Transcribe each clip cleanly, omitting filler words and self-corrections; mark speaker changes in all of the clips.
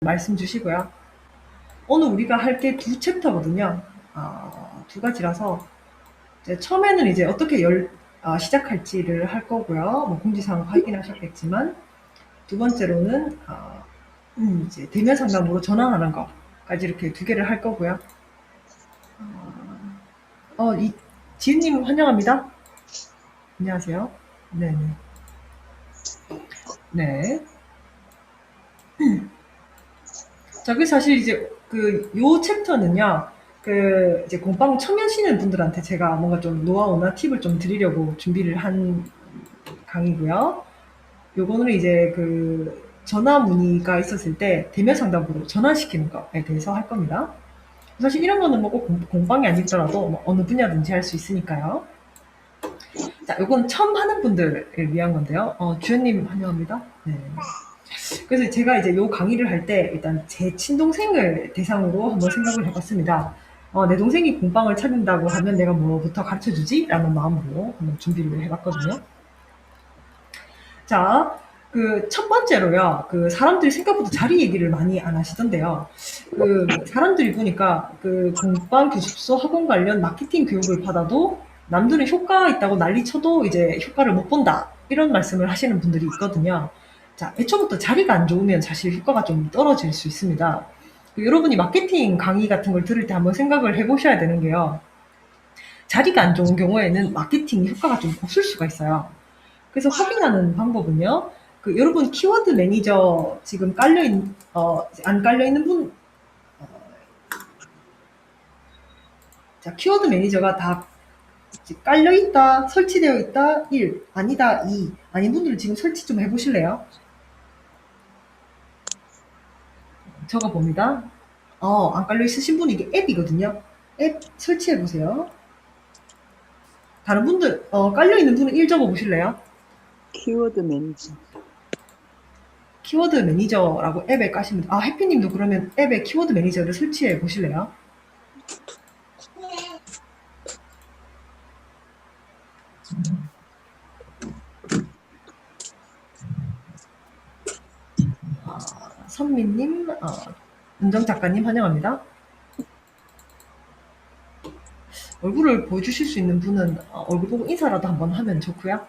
Speaker 1: 말씀 주시고요. 오늘 우리가 할 게 두 챕터거든요. 두 가지라서 이제 처음에는 이제 어떻게 시작할지를 할 거고요. 뭐 공지사항 확인하셨겠지만 두 번째로는 이제 대면 상담으로 전환하는 거까지 이렇게 두 개를 할 거고요. 지은님 환영합니다. 안녕하세요. 네네. 네. 자, 그 사실 이제 요 챕터는요, 이제 공방 참여하시는 분들한테 제가 뭔가 좀 노하우나 팁을 좀 드리려고 준비를 한 강의고요. 요거는 이제 전화 문의가 있었을 때 대면 상담으로 전환시키는 거에 대해서 할 겁니다. 사실 이런 거는 뭐 꼭 공방이 아니더라도 뭐 어느 분야든지 할 수 있으니까요. 자, 요거는 처음 하는 분들을 위한 건데요. 주연님 환영합니다. 네. 그래서 제가 이제 요 강의를 할 때 일단 제 친동생을 대상으로 한번 생각을 해봤습니다. 내 동생이 공방을 차린다고 하면 내가 뭐부터 가르쳐 주지? 라는 마음으로 한번 준비를 해봤거든요. 자, 첫 번째로요, 사람들이 생각보다 자리 얘기를 많이 안 하시던데요. 사람들이 보니까 공방 교습소 학원 관련 마케팅 교육을 받아도 남들은 효과 있다고 난리 쳐도 이제 효과를 못 본다. 이런 말씀을 하시는 분들이 있거든요. 자, 애초부터 자리가 안 좋으면 사실 효과가 좀 떨어질 수 있습니다. 여러분이 마케팅 강의 같은 걸 들을 때 한번 생각을 해보셔야 되는 게요. 자리가 안 좋은 경우에는 마케팅 효과가 좀 없을 수가 있어요. 그래서 확인하는 방법은요. 여러분 키워드 매니저 지금 안 깔려있는 분, 자, 키워드 매니저가 다 깔려있다, 설치되어 있다, 1, 아니다, 2. 아닌 분들은 지금 설치 좀 해보실래요? 적어봅니다. 안 깔려있으신 분이 이게 앱이거든요. 앱 설치해보세요. 다른 분들, 깔려있는 분은 1 적어보실래요?
Speaker 2: 키워드 매니저.
Speaker 1: 키워드 매니저라고 앱에 까시면, 해피님도 그러면 앱에 키워드 매니저를 설치해 보실래요? 선미님, 은정 작가님 환영합니다. 얼굴을 보여주실 수 있는 분은 얼굴 보고 인사라도 한번 하면 좋고요.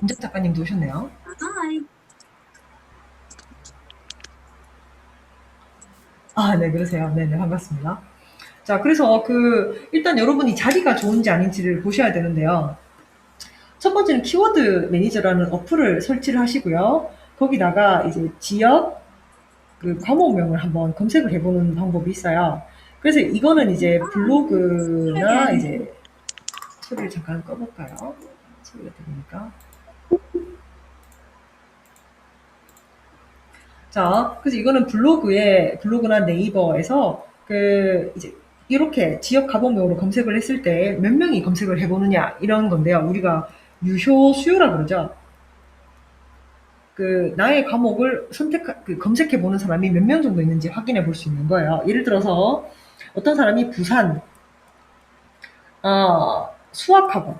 Speaker 1: 은정 작가님도 오셨네요. 네, 그러세요. 네네, 반갑습니다. 자, 그래서 일단 여러분이 자리가 좋은지 아닌지를 보셔야 되는데요. 첫 번째는 키워드 매니저라는 어플을 설치를 하시고요. 거기다가 이제 지역 과목명을 한번 검색을 해보는 방법이 있어요. 그래서 이거는 이제 블로그나 이제 소리를 잠깐 꺼볼까요? 소리가 들리니까. 자, 그래서 이거는 블로그나 네이버에서 이제 이렇게 지역 가범명으로 검색을 했을 때 몇 명이 검색을 해보느냐 이런 건데요. 우리가 유효 수요라 그러죠. 나의 과목을 검색해보는 사람이 몇 명 정도 있는지 확인해 볼 수 있는 거예요. 예를 들어서 어떤 사람이 부산, 수학학원,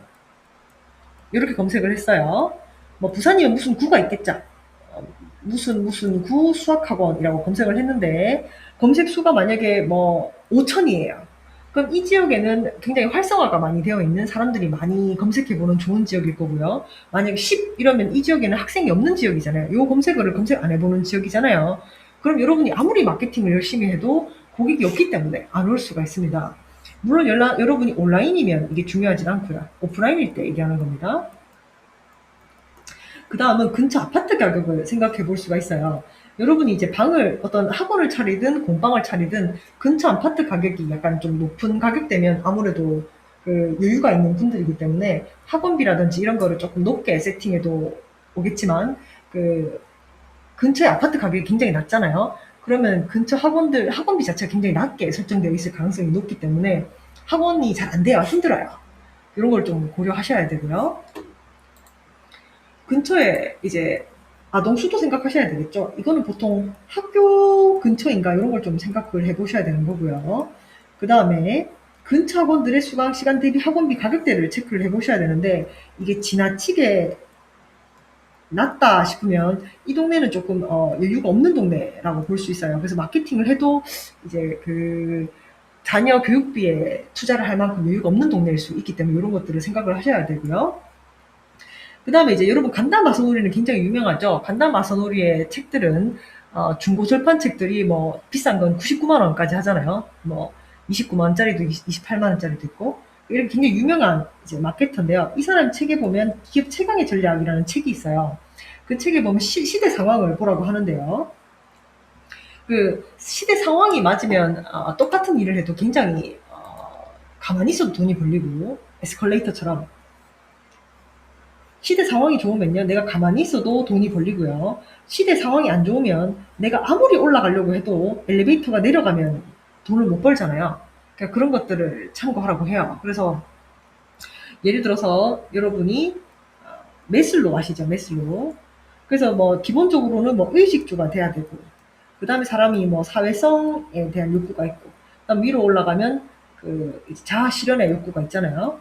Speaker 1: 이렇게 검색을 했어요. 뭐 부산이면 무슨 구가 있겠죠. 무슨 구 수학학원이라고 검색을 했는데 검색 수가 만약에 뭐 5천이에요. 그럼 이 지역에는 굉장히 활성화가 많이 되어 있는 사람들이 많이 검색해보는 좋은 지역일 거고요. 만약에 10 이러면 이 지역에는 학생이 없는 지역이잖아요. 요 검색어를 검색 안 해보는 지역이잖아요. 그럼 여러분이 아무리 마케팅을 열심히 해도 고객이 없기 때문에 안 올 수가 있습니다. 물론 여러분이 온라인이면 이게 중요하진 않고요. 오프라인일 때 얘기하는 겁니다. 그 다음은 근처 아파트 가격을 생각해 볼 수가 있어요. 여러분이 이제 어떤 학원을 차리든 공방을 차리든 근처 아파트 가격이 약간 좀 높은 가격대면 아무래도 여유가 있는 분들이기 때문에 학원비라든지 이런 거를 조금 높게 세팅해도 오겠지만 근처에 아파트 가격이 굉장히 낮잖아요. 그러면 근처 학원비 자체가 굉장히 낮게 설정되어 있을 가능성이 높기 때문에 학원이 잘 안 돼요. 힘들어요. 이런 걸 좀 고려하셔야 되고요. 근처에 이제 아동수도 생각하셔야 되겠죠. 이거는 보통 학교 근처인가 이런 걸 좀 생각을 해보셔야 되는 거고요. 그 다음에 근처 학원들의 수강 시간 대비 학원비 가격대를 체크를 해보셔야 되는데 이게 지나치게 낮다 싶으면 이 동네는 조금 여유가 없는 동네라고 볼 수 있어요. 그래서 마케팅을 해도 이제 그 자녀 교육비에 투자를 할 만큼 여유가 없는 동네일 수 있기 때문에 이런 것들을 생각을 하셔야 되고요. 그 다음에 이제 여러분 간담 마사노리는 굉장히 유명하죠. 간담 마사노리의 책들은 중고 절판 책들이 뭐 비싼 건 99만 원까지 하잖아요. 뭐 29만 원짜리도 28만 원짜리도 있고 이렇게 굉장히 유명한 이제 마케터인데요. 이 사람 책에 보면 기업 최강의 전략이라는 책이 있어요. 그 책에 보면 시대 상황을 보라고 하는데요. 그 시대 상황이 맞으면 똑같은 일을 해도 굉장히 가만히 있어도 돈이 벌리고 에스컬레이터처럼 시대 상황이 좋으면요, 내가 가만히 있어도 돈이 벌리고요. 시대 상황이 안 좋으면 내가 아무리 올라가려고 해도 엘리베이터가 내려가면 돈을 못 벌잖아요. 그러니까 그런 것들을 참고하라고 해요. 그래서 예를 들어서 여러분이 매슬로 아시죠? 매슬로. 그래서 뭐 기본적으로는 뭐 의식주가 돼야 되고, 그 다음에 사람이 뭐 사회성에 대한 욕구가 있고, 그다음 위로 올라가면 그 자아 실현의 욕구가 있잖아요.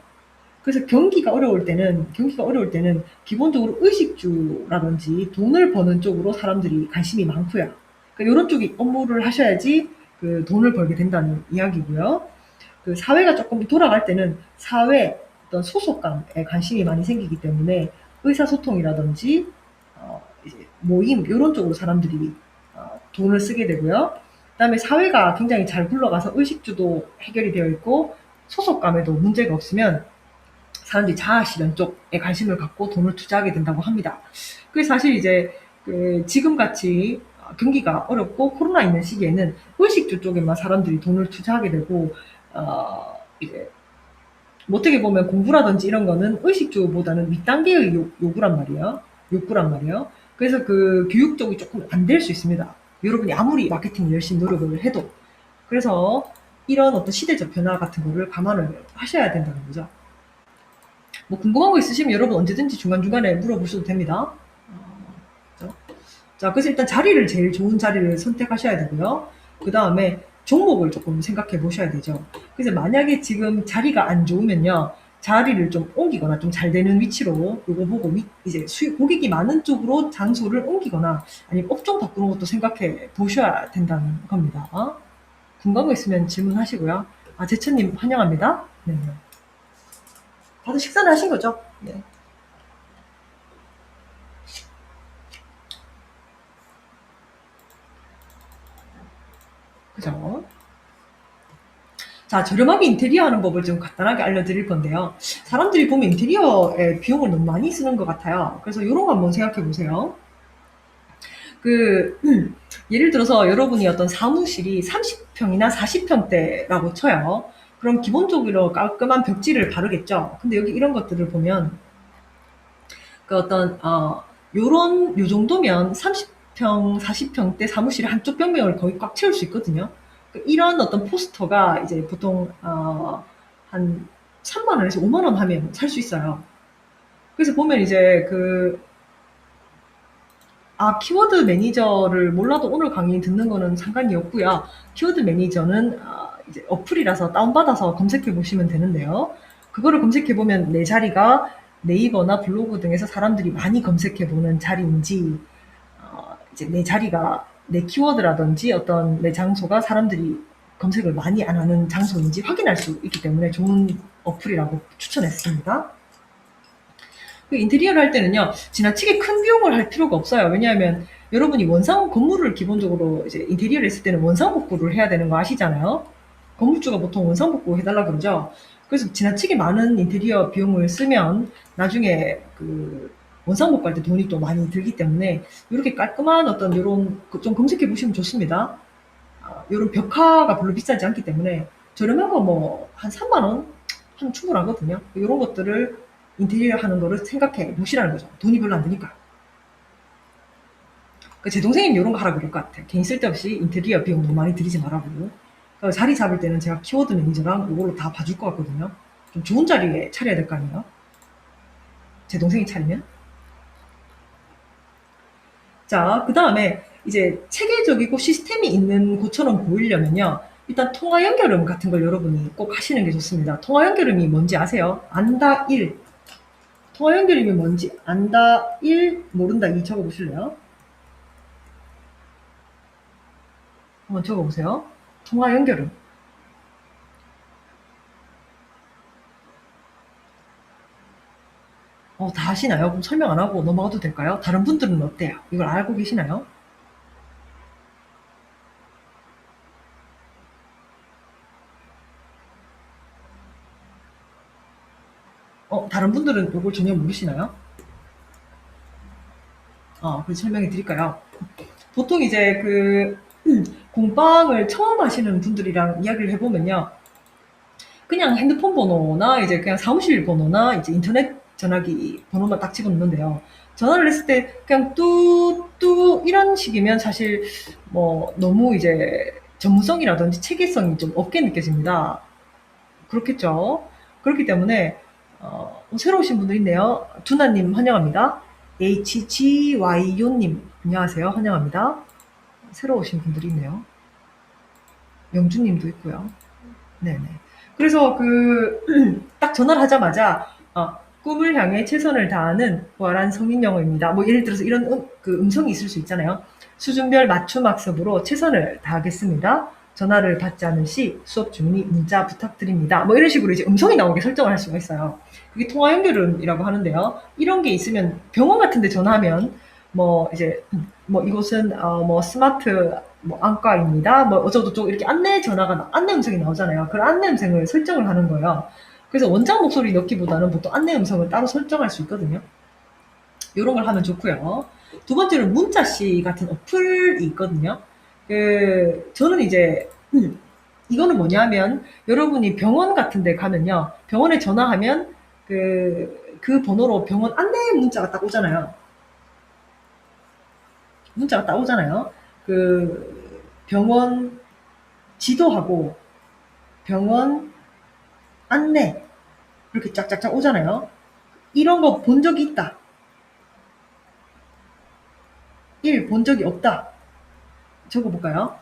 Speaker 1: 그래서 경기가 어려울 때는 기본적으로 의식주라든지 돈을 버는 쪽으로 사람들이 관심이 많고요. 그러니까 이런 쪽이 업무를 하셔야지 그 돈을 벌게 된다는 이야기고요. 그 사회가 조금 돌아갈 때는 사회 어떤 소속감에 관심이 많이 생기기 때문에 의사소통이라든지 이제 모임 이런 쪽으로 사람들이 돈을 쓰게 되고요. 그다음에 사회가 굉장히 잘 굴러가서 의식주도 해결이 되어 있고 소속감에도 문제가 없으면 사람들이 자아실현 쪽에 관심을 갖고 돈을 투자하게 된다고 합니다. 그래서 사실 이제 그 지금같이 경기가 어렵고 코로나 있는 시기에는 의식주 쪽에만 사람들이 돈을 투자하게 되고 이제 어떻게 보면 공부라든지 이런 거는 의식주보다는 윗단계의 요구란 말이에요. 욕구란 말이에요. 그래서 그 교육 쪽이 조금 안 될 수 있습니다. 여러분이 아무리 마케팅 열심히 노력을 해도. 그래서 이런 어떤 시대적 변화 같은 거를 감안을 하셔야 된다는 거죠. 뭐 궁금한 거 있으시면 여러분 언제든지 중간중간에 물어보셔도 됩니다. 자, 그래서 일단 제일 좋은 자리를 선택하셔야 되고요. 그 다음에 종목을 조금 생각해 보셔야 되죠. 그래서 만약에 지금 자리가 안 좋으면요. 자리를 좀 옮기거나 좀 잘 되는 위치로 요거 보고 이제 고객이 많은 쪽으로 장소를 옮기거나 아니면 업종 바꾸는 것도 생각해 보셔야 된다는 겁니다. 궁금한 거 있으면 질문하시고요. 제천님 환영합니다. 네. 다들 식사는 하신 거죠? 네. 그죠? 자, 저렴하게 인테리어 하는 법을 좀 간단하게 알려드릴 건데요. 사람들이 보면 인테리어에 비용을 너무 많이 쓰는 것 같아요. 그래서 이런 거 한번 생각해 보세요. 예를 들어서 여러분이 어떤 사무실이 30평이나 40평대라고 쳐요. 그럼 기본적으로 깔끔한 벽지를 바르겠죠. 근데 여기 이런 것들을 보면 그 어떤 요 정도면 30평, 40평대 사무실의 한쪽 벽면을 거의 꽉 채울 수 있거든요. 이런 어떤 포스터가 이제 보통 한 3만 원에서 5만 원 하면 살 수 있어요. 그래서 보면 이제 키워드 매니저를 몰라도 오늘 강의 듣는 거는 상관이 없고요. 키워드 매니저는 이제 어플이라서 다운받아서 검색해 보시면 되는데요. 그거를 검색해 보면 내 자리가 네이버나 블로그 등에서 사람들이 많이 검색해 보는 자리인지, 이제 내 자리가 내 키워드라든지 어떤 내 장소가 사람들이 검색을 많이 안 하는 장소인지 확인할 수 있기 때문에 좋은 어플이라고 추천했습니다. 인테리어를 할 때는요, 지나치게 큰 비용을 할 필요가 없어요. 왜냐하면 여러분이 건물을 기본적으로 이제 인테리어를 했을 때는 원상복구를 해야 되는 거 아시잖아요. 건물주가 보통 원상복구 해달라 그러죠. 그래서 지나치게 많은 인테리어 비용을 쓰면 나중에 원상복구 할 때 돈이 또 많이 들기 때문에 이렇게 깔끔한 어떤 요런 좀 검색해 보시면 좋습니다. 요런 벽화가 별로 비싸지 않기 때문에 저렴한 거 뭐 한 3만 원 하면 충분하거든요. 요런 것들을 인테리어 하는 거를 생각해 보시라는 거죠. 돈이 별로 안 드니까. 제 동생이 이런 거 하라 그럴 것 같아요. 괜히 쓸데없이 인테리어 비용 너무 많이 들이지 말라고. 자리 잡을 때는 제가 키워드 매니저랑 이걸로 다 봐줄 것 같거든요. 좀 좋은 자리에 차려야 될 거 아니에요. 제 동생이 차리면. 자, 그 다음에 이제 체계적이고 시스템이 있는 곳처럼 보이려면요. 일단 통화 연결음 같은 걸 여러분이 꼭 하시는 게 좋습니다. 통화 연결음이 뭔지 아세요? 안다 1. 통화 연결이면 뭔지 안다 1, 모른다 2 적어보실래요? 한번 적어보세요. 통화 연결은. 다 아시나요? 그럼 설명 안 하고 넘어가도 될까요? 다른 분들은 어때요? 이걸 알고 계시나요? 다른 분들은 이걸 전혀 모르시나요? 그래서 설명해 드릴까요? 보통 이제 공방을 처음 하시는 분들이랑 이야기를 해보면요. 그냥 핸드폰 번호나 이제 그냥 사무실 번호나 이제 인터넷 전화기 번호만 딱 집어넣는데요. 전화를 했을 때 그냥 뚜뚜 이런 식이면 사실 뭐 너무 이제 전문성이라든지 체계성이 좀 없게 느껴집니다. 그렇겠죠? 그렇기 때문에 새로 오신 분들 있네요. 두나님 환영합니다. HGY요님 안녕하세요. 환영합니다. 새로 오신 분들이 있네요. 영주님도 있고요. 네네. 그래서 딱 전화를 하자마자, 꿈을 향해 최선을 다하는 부활한 성인 영어입니다. 뭐 예를 들어서 이런 음성이 있을 수 있잖아요. 수준별 맞춤 학습으로 최선을 다하겠습니다. 전화를 받지 않을 시 수업 중이니 문자 부탁드립니다. 뭐 이런 식으로 이제 음성이 나오게 설정을 할 수가 있어요. 그게 통화 연결음이라고 하는데요. 이런 게 있으면 병원 같은 데 전화하면 뭐 이제 뭐 이곳은 뭐 스마트 뭐 안과입니다. 뭐 어쩌고저쩌고 이렇게 안내 전화가 안내 음성이 나오잖아요. 그 안내 음성을 설정을 하는 거예요. 그래서 원장 목소리 넣기보다는 보통 안내 음성을 따로 설정할 수 있거든요. 이런 걸 하면 좋고요. 두 번째는 문자씨 같은 어플이 있거든요. 저는 이제 이거는 뭐냐면 여러분이 병원 같은 데 가면요. 병원에 전화하면 그 번호로 병원 안내 문자가 딱 오잖아요. 문자가 딱 오잖아요. 병원 지도하고 병원 안내 이렇게 쫙쫙쫙 오잖아요. 이런 거 본 적이 있다. 1. 본 적이 없다. 적어볼까요?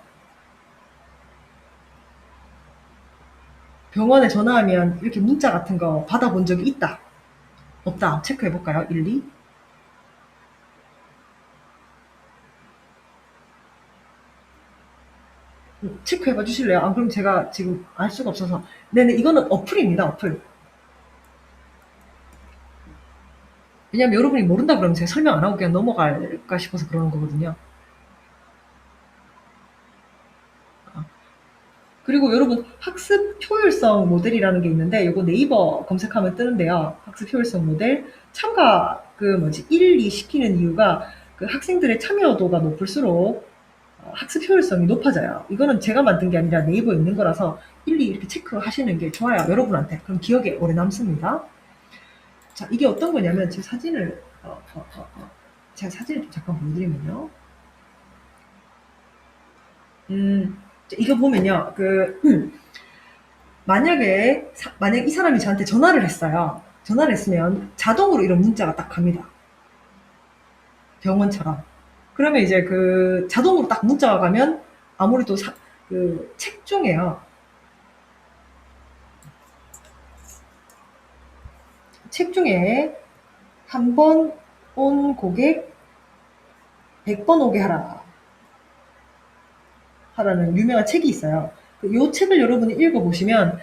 Speaker 1: 병원에 전화하면 이렇게 문자 같은 거 받아본 적이 있다. 없다. 체크해볼까요? 1, 2. 체크해봐 주실래요? 안 그럼 제가 지금 알 수가 없어서. 네네, 이거는 어플입니다. 어플. 왜냐면 여러분이 모른다 그러면 제가 설명 안 하고 그냥 넘어갈까 싶어서 그러는 거거든요. 그리고 여러분 학습 효율성 모델이라는 게 있는데 이거 네이버 검색하면 뜨는데요. 학습 효율성 모델 참가 1, 2 시키는 이유가 학생들의 참여도가 높을수록 학습 효율성이 높아져요. 이거는 제가 만든 게 아니라 네이버에 있는 거라서 1, 2 이렇게 체크하시는 게 좋아요. 여러분한테. 그럼 기억에 오래 남습니다. 자, 이게 어떤 거냐면 제가 사진을 좀 잠깐 보여드리면요. 이거 보면요. 만약 이 사람이 저한테 전화를 했어요. 전화를 했으면 자동으로 이런 문자가 딱 갑니다. 병원처럼. 그러면 이제 자동으로 딱 문자가 가면 아무래도 책 중에요. 책 중에 한 번 온 고객 100번 오게 하라는 유명한 책이 있어요. 이 책을 여러분이 읽어보시면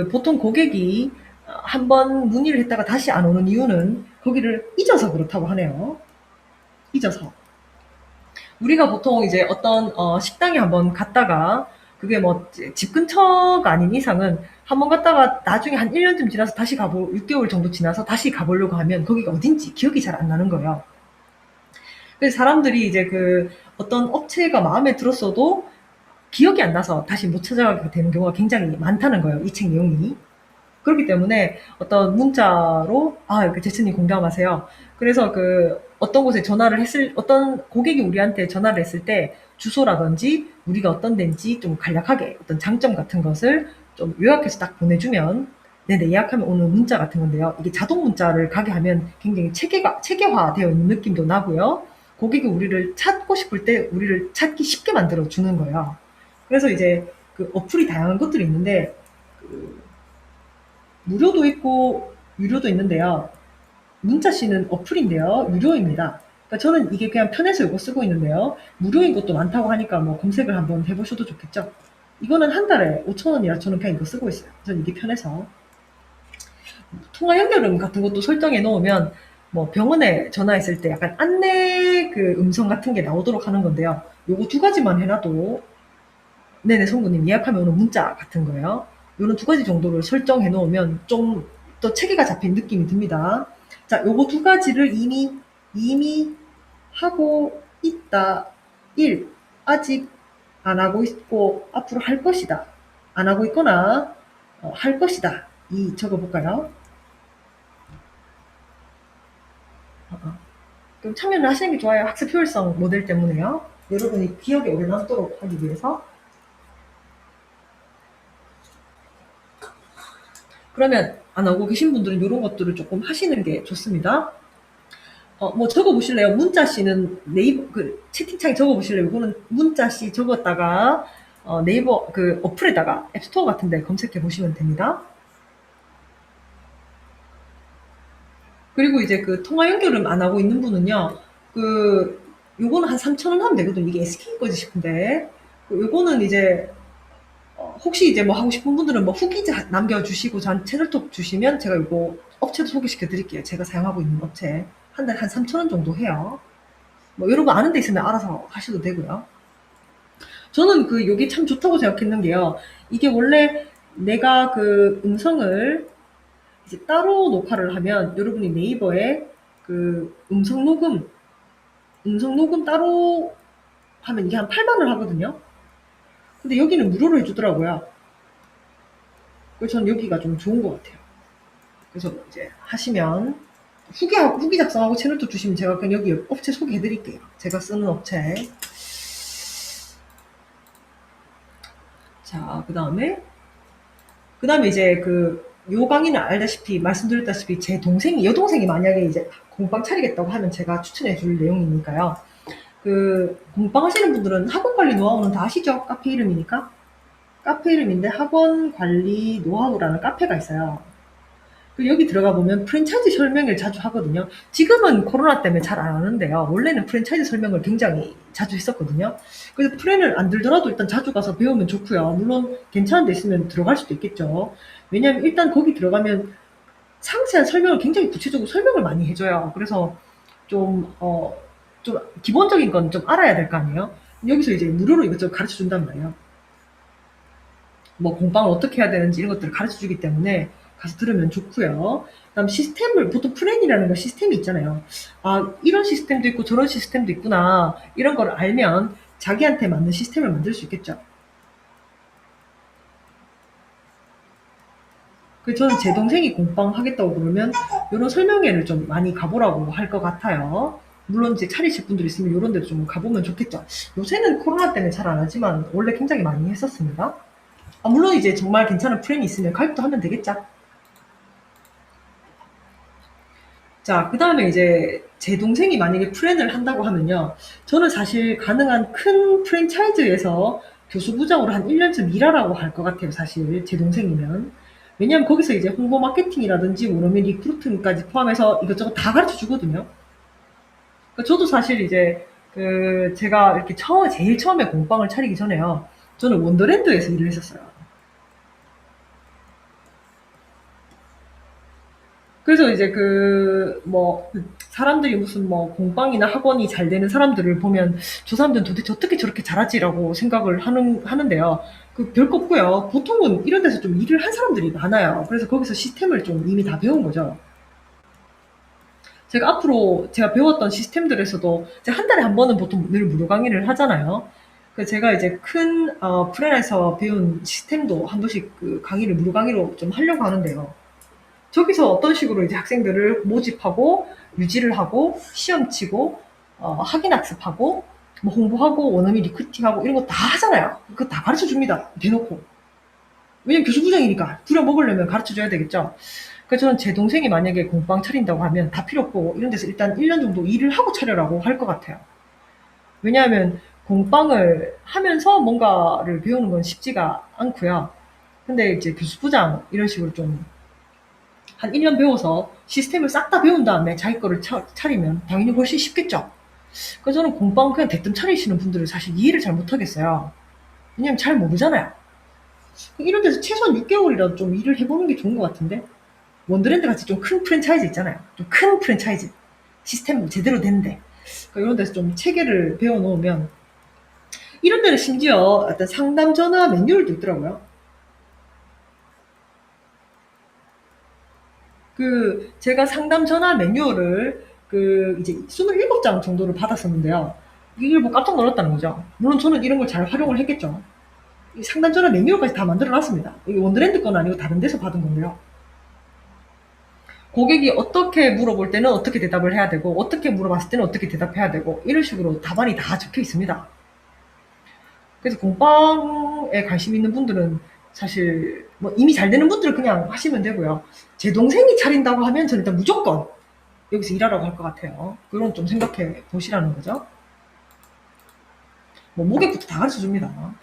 Speaker 1: 보통 고객이 한 번 문의를 했다가 다시 안 오는 이유는 거기를 잊어서 그렇다고 하네요. 잊어서. 우리가 보통 이제 어떤 식당에 한번 갔다가 그게 뭐 집 근처가 아닌 이상은 한번 갔다가 나중에 한 1년쯤 지나서 6개월 정도 지나서 다시 가보려고 하면 거기가 어딘지 기억이 잘 안 나는 거예요. 그래서 사람들이 이제 어떤 업체가 마음에 들었어도 기억이 안 나서 다시 못 찾아가게 되는 경우가 굉장히 많다는 거예요. 이 책 내용이. 그렇기 때문에 어떤 문자로 제천님 공감하세요. 그래서 어떤 곳에 어떤 고객이 우리한테 전화를 했을 때 주소라든지 우리가 어떤 데인지 좀 간략하게 어떤 장점 같은 것을 좀 요약해서 딱 보내주면 네네 예약하면 오는 문자 같은 건데요. 이게 자동 문자를 가게 하면 굉장히 체계화되어 있는 느낌도 나고요. 고객이 우리를 찾고 싶을 때 우리를 찾기 쉽게 만들어 주는 거예요. 그래서 이제 어플이 다양한 것들이 있는데 무료도 있고 유료도 있는데요. 문자씨는 어플인데요. 무료입니다. 그러니까 저는 이게 그냥 편해서 이거 쓰고 있는데요. 무료인 것도 많다고 하니까 뭐 검색을 한번 해보셔도 좋겠죠. 이거는 한 달에 5,000원이라 저는 그냥 이거 쓰고 있어요. 저는 이게 편해서. 통화 연결음 같은 것도 설정해 놓으면 뭐 병원에 전화했을 때 약간 안내 그 음성 같은 게 나오도록 하는 건데요. 요거 두 가지만 해놔도 네네 성구님 예약하면 오는 문자 같은 거예요. 요런 두 가지 정도를 설정해 놓으면 좀 더 체계가 잡힌 느낌이 듭니다. 자, 요거 두 가지를 이미 하고 있다. 1. 아직 안 하고 있고 앞으로 할 것이다. 안 하고 있거나 할 것이다. 이 적어볼까요? 좀 참여를 하시는 게 좋아요. 학습 효율성 모델 때문에요. 여러분이 기억에 오래 남도록 하기 위해서. 그러면 안 하고 계신 분들은 이런 것들을 조금 하시는 게 좋습니다. 뭐 적어보실래요? 문자씨는 네이버 그 채팅창에 적어보실래요? 이거는 문자씨 적었다가 네이버 그 어플에다가 앱스토어 같은데 검색해 보시면 됩니다. 그리고 이제 그 통화 연결을 안 하고 있는 분은요, 그 요거는 한 3,000원 하면 되거든요. 이게 SK 거지 싶은데 요거는 이제 혹시 이제 뭐 하고 싶은 분들은 뭐 후기 남겨주시고 전 채널톡 주시면 제가 이거 업체도 소개시켜 드릴게요. 제가 사용하고 있는 업체. 한 달에 한 3,000원 정도 해요. 뭐 여러분 아는 데 있으면 알아서 하셔도 되고요. 저는 그 요게 참 좋다고 생각했는 게요. 이게 원래 내가 그 음성을 이제 따로 녹화를 하면 여러분이 네이버에 그 음성 녹음 따로 하면 이게 한 8만 원 하거든요. 근데 여기는 무료로 해주더라고요. 그래서 저는 여기가 좀 좋은 것 같아요. 그래서 이제 하시면 후기 작성하고 채널도 주시면 제가 그냥 여기 업체 소개해 드릴게요. 제가 쓰는 업체. 자, 그 다음에 이제 요 강의는 알다시피, 말씀드렸다시피 제 여동생이 만약에 이제 공방 차리겠다고 하면 제가 추천해 줄 내용이니까요. 그, 공방 하시는 분들은 학원 관리 노하우는 다 아시죠? 카페 이름이니까. 카페 이름인데 학원 관리 노하우라는 카페가 있어요. 여기 들어가 보면 프랜차이즈 설명을 자주 하거든요. 지금은 코로나 때문에 잘 안 하는데요. 원래는 프랜차이즈 설명을 굉장히 자주 했었거든요. 그래서 프랜을 안 들더라도 일단 자주 가서 배우면 좋고요. 물론 괜찮은 데 있으면 들어갈 수도 있겠죠. 왜냐하면 일단 거기 들어가면 상세한 설명을 굉장히 구체적으로 설명을 많이 해줘요. 그래서 좀, 좀 기본적인 건 좀 알아야 될 거 아니에요. 여기서 이제 무료로 이것저것 가르쳐 준단 말이에요. 뭐 공방을 어떻게 해야 되는지 이런 것들을 가르쳐 주기 때문에 가서 들으면 좋고요. 그다음 시스템을 보통 플랜이라는 거 시스템이 있잖아요. 아, 이런 시스템도 있고 저런 시스템도 있구나. 이런 걸 알면 자기한테 맞는 시스템을 만들 수 있겠죠. 그래서 저는 제 동생이 공방 하겠다고 그러면 이런 설명회를 좀 많이 가보라고 할 것 같아요. 물론 이제 차리실 분들 있으면 이런 데도 좀 가보면 좋겠죠. 요새는 코로나 때문에 잘 안 하지만 원래 굉장히 많이 했었습니다. 아, 물론 이제 정말 괜찮은 프랜이 있으면 가입도 하면 되겠죠. 자, 그 다음에 이제 제 동생이 만약에 프랜을 한다고 하면요. 저는 사실 가능한 큰 프랜차이즈에서 교수부장으로 한 1년쯤 일하라고 할 것 같아요, 사실. 제 동생이면. 왜냐면 거기서 이제 홍보 마케팅이라든지 워너미 리크루팅까지 포함해서 이것저것 다 가르쳐 주거든요. 그러니까 저도 사실 이제 제가 이렇게 제일 처음에 공방을 차리기 전에요. 저는 원더랜드에서 일을 했었어요. 그래서 이제 사람들이 무슨 뭐 공방이나 학원이 잘 되는 사람들을 보면 저 사람들은 도대체 어떻게 저렇게 잘하지라고 생각을 하는데요. 별거 없고요. 보통은 이런 데서 좀 일을 한 사람들이 많아요. 그래서 거기서 시스템을 좀 이미 다 배운 거죠. 제가 앞으로 제가 배웠던 시스템들에서도 제가 한 달에 한 번은 보통 늘 무료 강의를 하잖아요. 그래서 제가 이제 큰 프랜에서 배운 시스템도 한 번씩 강의를 무료 강의로 좀 하려고 하는데요. 저기서 어떤 식으로 이제 학생들을 모집하고 유지를 하고 시험 치고 학인 학습하고 뭐 홍보하고 원어민 리크루팅하고 이런 거 다 하잖아요. 그거 다 가르쳐 줍니다. 대놓고. 왜냐면 교수부장이니까 부려 먹으려면 가르쳐 줘야 되겠죠. 그래서 저는 제 동생이 만약에 공방 차린다고 하면 다 필요 없고 이런 데서 일단 1년 정도 일을 하고 차려라고 할 것 같아요. 왜냐하면 공방을 하면서 뭔가를 배우는 건 쉽지가 않고요. 근데 이제 교수부장 이런 식으로 좀 한 1년 배워서 시스템을 싹 다 배운 다음에 자기 거를 차리면 당연히 훨씬 쉽겠죠. 그래서 저는 공방 그냥 대뜸 차리시는 분들을 사실 이해를 잘 못하겠어요. 왜냐면 잘 모르잖아요. 이런 데서 최소한 6개월이라도 좀 일을 해보는 게 좋은 것 같은데, 원더랜드 같이 좀 큰 프랜차이즈 있잖아요. 좀 큰 프랜차이즈. 시스템 제대로 된데. 그러니까 이런 데서 좀 체계를 배워놓으면, 이런 데는 심지어 어떤 상담 전화 매뉴얼도 있더라고요. 제가 상담 전화 매뉴얼을 이제 27장 정도를 받았었는데요. 이걸 뭐 깜짝 놀랐다는 거죠. 물론 저는 이런 걸 잘 활용을 했겠죠. 이 상담 전화 매뉴얼까지 다 만들어 놨습니다. 이게 원드랜드 건 아니고 다른 데서 받은 건데요. 고객이 어떻게 물어볼 때는 어떻게 대답을 해야 되고, 어떻게 물어봤을 때는 어떻게 대답해야 되고, 이런 식으로 답안이 다 적혀 있습니다. 그래서 공방에 관심 있는 분들은 사실 뭐 이미 잘 되는 분들은 그냥 하시면 되고요. 제 동생이 차린다고 하면 저는 일단 무조건 여기서 일하라고 할 것 같아요. 그건 좀 생각해 보시라는 거죠. 뭐 모객부터 다 가르쳐 줍니다.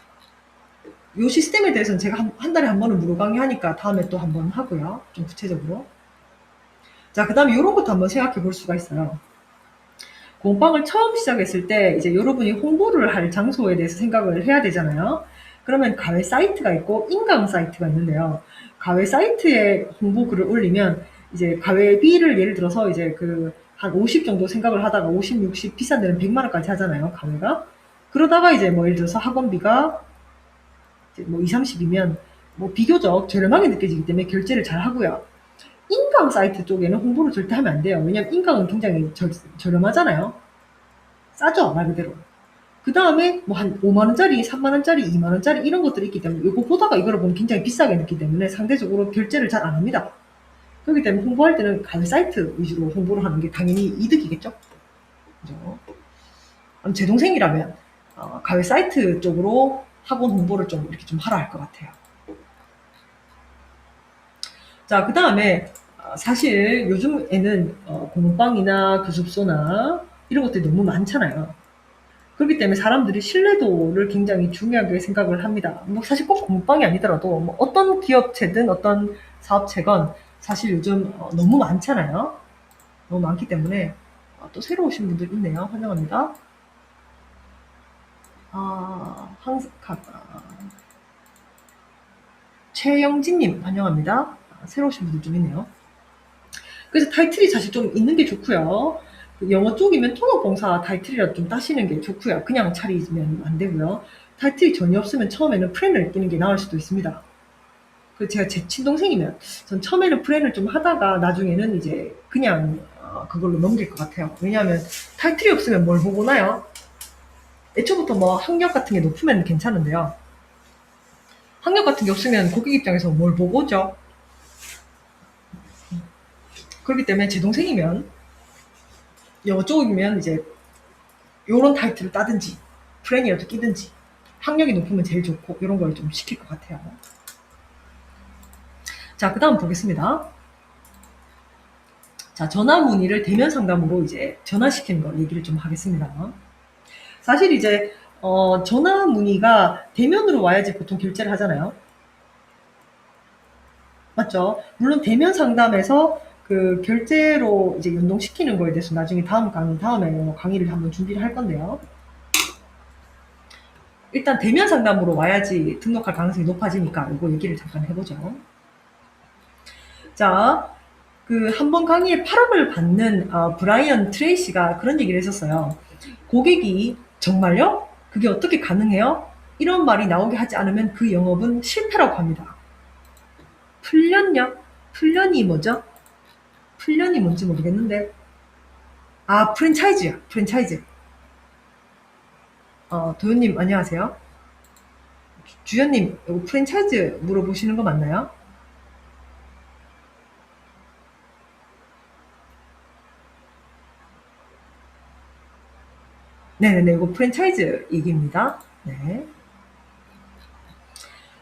Speaker 1: 이 시스템에 대해서는 제가 한 달에 한 번은 무료 강의하니까 다음에 또 한 번 하고요. 좀 구체적으로. 자, 그 다음에 이런 것도 한번 생각해 볼 수가 있어요. 공방을 처음 시작했을 때 이제 여러분이 홍보를 할 장소에 대해서 생각을 해야 되잖아요. 그러면 가외 사이트가 있고 인강 사이트가 있는데요. 가외 사이트에 홍보 글을 올리면 이제 가외비를 예를 들어서 이제 한 50 정도 생각을 하다가 50, 60 비싼 데는 100만 원까지 하잖아요. 가외가. 그러다가 이제 뭐 예를 들어서 학원비가 이제 뭐 2, 30이면 뭐 비교적 저렴하게 느껴지기 때문에 결제를 잘 하고요. 인강 사이트 쪽에는 홍보를 절대 하면 안 돼요. 왜냐면 인강은 굉장히 저렴하잖아요. 싸죠, 말 그대로. 그 다음에 뭐 한 5만원짜리, 3만원짜리, 2만원짜리 이런 것들이 있기 때문에 이거 보다가 이거를 보면 굉장히 비싸게 느끼기 때문에 상대적으로 결제를 잘 안 합니다. 그렇기 때문에 홍보할 때는 가외 사이트 위주로 홍보를 하는 게 당연히 이득이겠죠. 그죠? 제 동생이라면 가외 사이트 쪽으로 학원 홍보를 좀 이렇게 좀 하라 할 것 같아요. 자, 그 다음에 사실 요즘에는 공방이나 교습소나 이런 것들이 너무 많잖아요. 그렇기 때문에 사람들이 신뢰도를 굉장히 중요하게 생각을 합니다. 뭐 사실 꼭 공방이 아니더라도 뭐 어떤 기업체든 어떤 사업체건 사실 요즘 너무 많잖아요. 너무 많기 때문에 또 새로 오신 분들 있네요. 환영합니다. 최영진님 환영합니다. 새로 오신 분들 좀 있네요. 그래서 타이틀이 사실 좀 있는 게 좋고요. 영어 쪽이면 통합봉사 타이틀이라도 좀 따시는 게 좋고요. 그냥 차리면 안 되고요. 타이틀이 전혀 없으면 처음에는 프랜을 끼는 게 나을 수도 있습니다. 제가 제 친동생이면 전 처음에는 프랜을 좀 하다가 나중에는 이제 그냥 그걸로 넘길 것 같아요. 왜냐하면 타이틀이 없으면 뭘 보고 나요? 애초부터 뭐 학력 같은 게 높으면 괜찮은데요. 학력 같은 게 없으면 고객 입장에서 뭘 보고 오죠? 그렇기 때문에 제 동생이면 영어 쪽이면 이제 요런 타이틀을 따든지 프랜이라도 끼든지 학력이 높으면 제일 좋고 이런 걸 좀 시킬 것 같아요. 자, 그 다음 보겠습니다. 자, 전화 문의를 대면 상담으로 이제 전화시키는 거 얘기를 좀 하겠습니다. 사실 이제 전화 문의가 대면으로 와야지 보통 결제를 하잖아요. 맞죠? 물론 대면 상담에서 결제로 이제 연동시키는 거에 대해서 나중에 다음에 강의를 한번 준비를 할 건데요. 일단 대면 상담으로 와야지 등록할 가능성이 높아지니까 이거 얘기를 잠깐 해보죠. 자, 한 번 강의에 8억을 받는 브라이언 트레이시가 그런 얘기를 했었어요. 고객이 정말요? 그게 어떻게 가능해요? 이런 말이 나오게 하지 않으면 그 영업은 실패라고 합니다. 풀련요? 풀련이 뭐죠? 풀련이 뭔지 모르겠는데 프랜차이즈야. 프랜차이즈. 도현님 안녕하세요. 주연님 이거 프랜차이즈 물어보시는 거 맞나요? 네네네, 이거 프랜차이즈 얘기입니다. 네.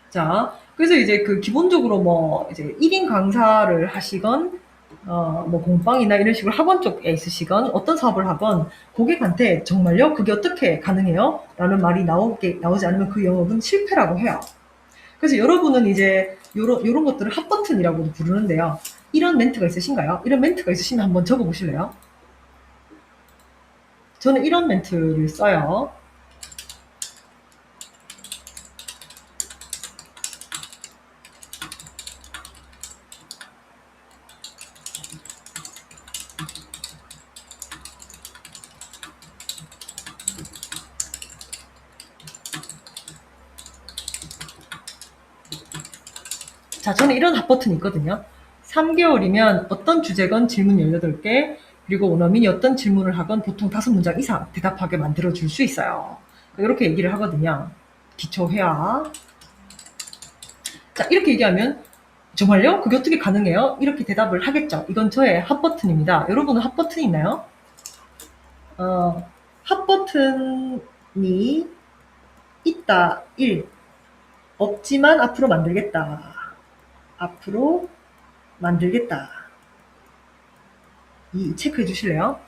Speaker 1: 자, 그래서 이제 기본적으로 뭐 이제 1인 강사를 하시건 뭐 공방이나 이런 식으로 학원 쪽에 있으시건 어떤 사업을 하건 고객한테 정말요? 그게 어떻게 가능해요? 라는 말이 나오지 않으면 그 영업은 실패라고 해요. 그래서 여러분은 이제 요런 것들을 핫버튼이라고도 부르는데요. 이런 멘트가 있으신가요? 이런 멘트가 있으시면 한번 적어 보실래요? 저는 이런 멘트를 써요. 자, 저는 이런 핫버튼이 있거든요. 3개월이면 어떤 주제건 질문 18개, 그리고 원어민이 어떤 질문을 하건 보통 5문장 이상 대답하게 만들어줄 수 있어요. 이렇게 얘기를 하거든요. 기초 회화. 자, 이렇게 얘기하면 정말요? 그게 어떻게 가능해요? 이렇게 대답을 하겠죠. 이건 저의 핫버튼입니다. 여러분은 핫버튼 있나요? 핫버튼이 있다. 1. 없지만 앞으로 만들겠다. 앞으로 만들겠다. 이 체크해 주실래요?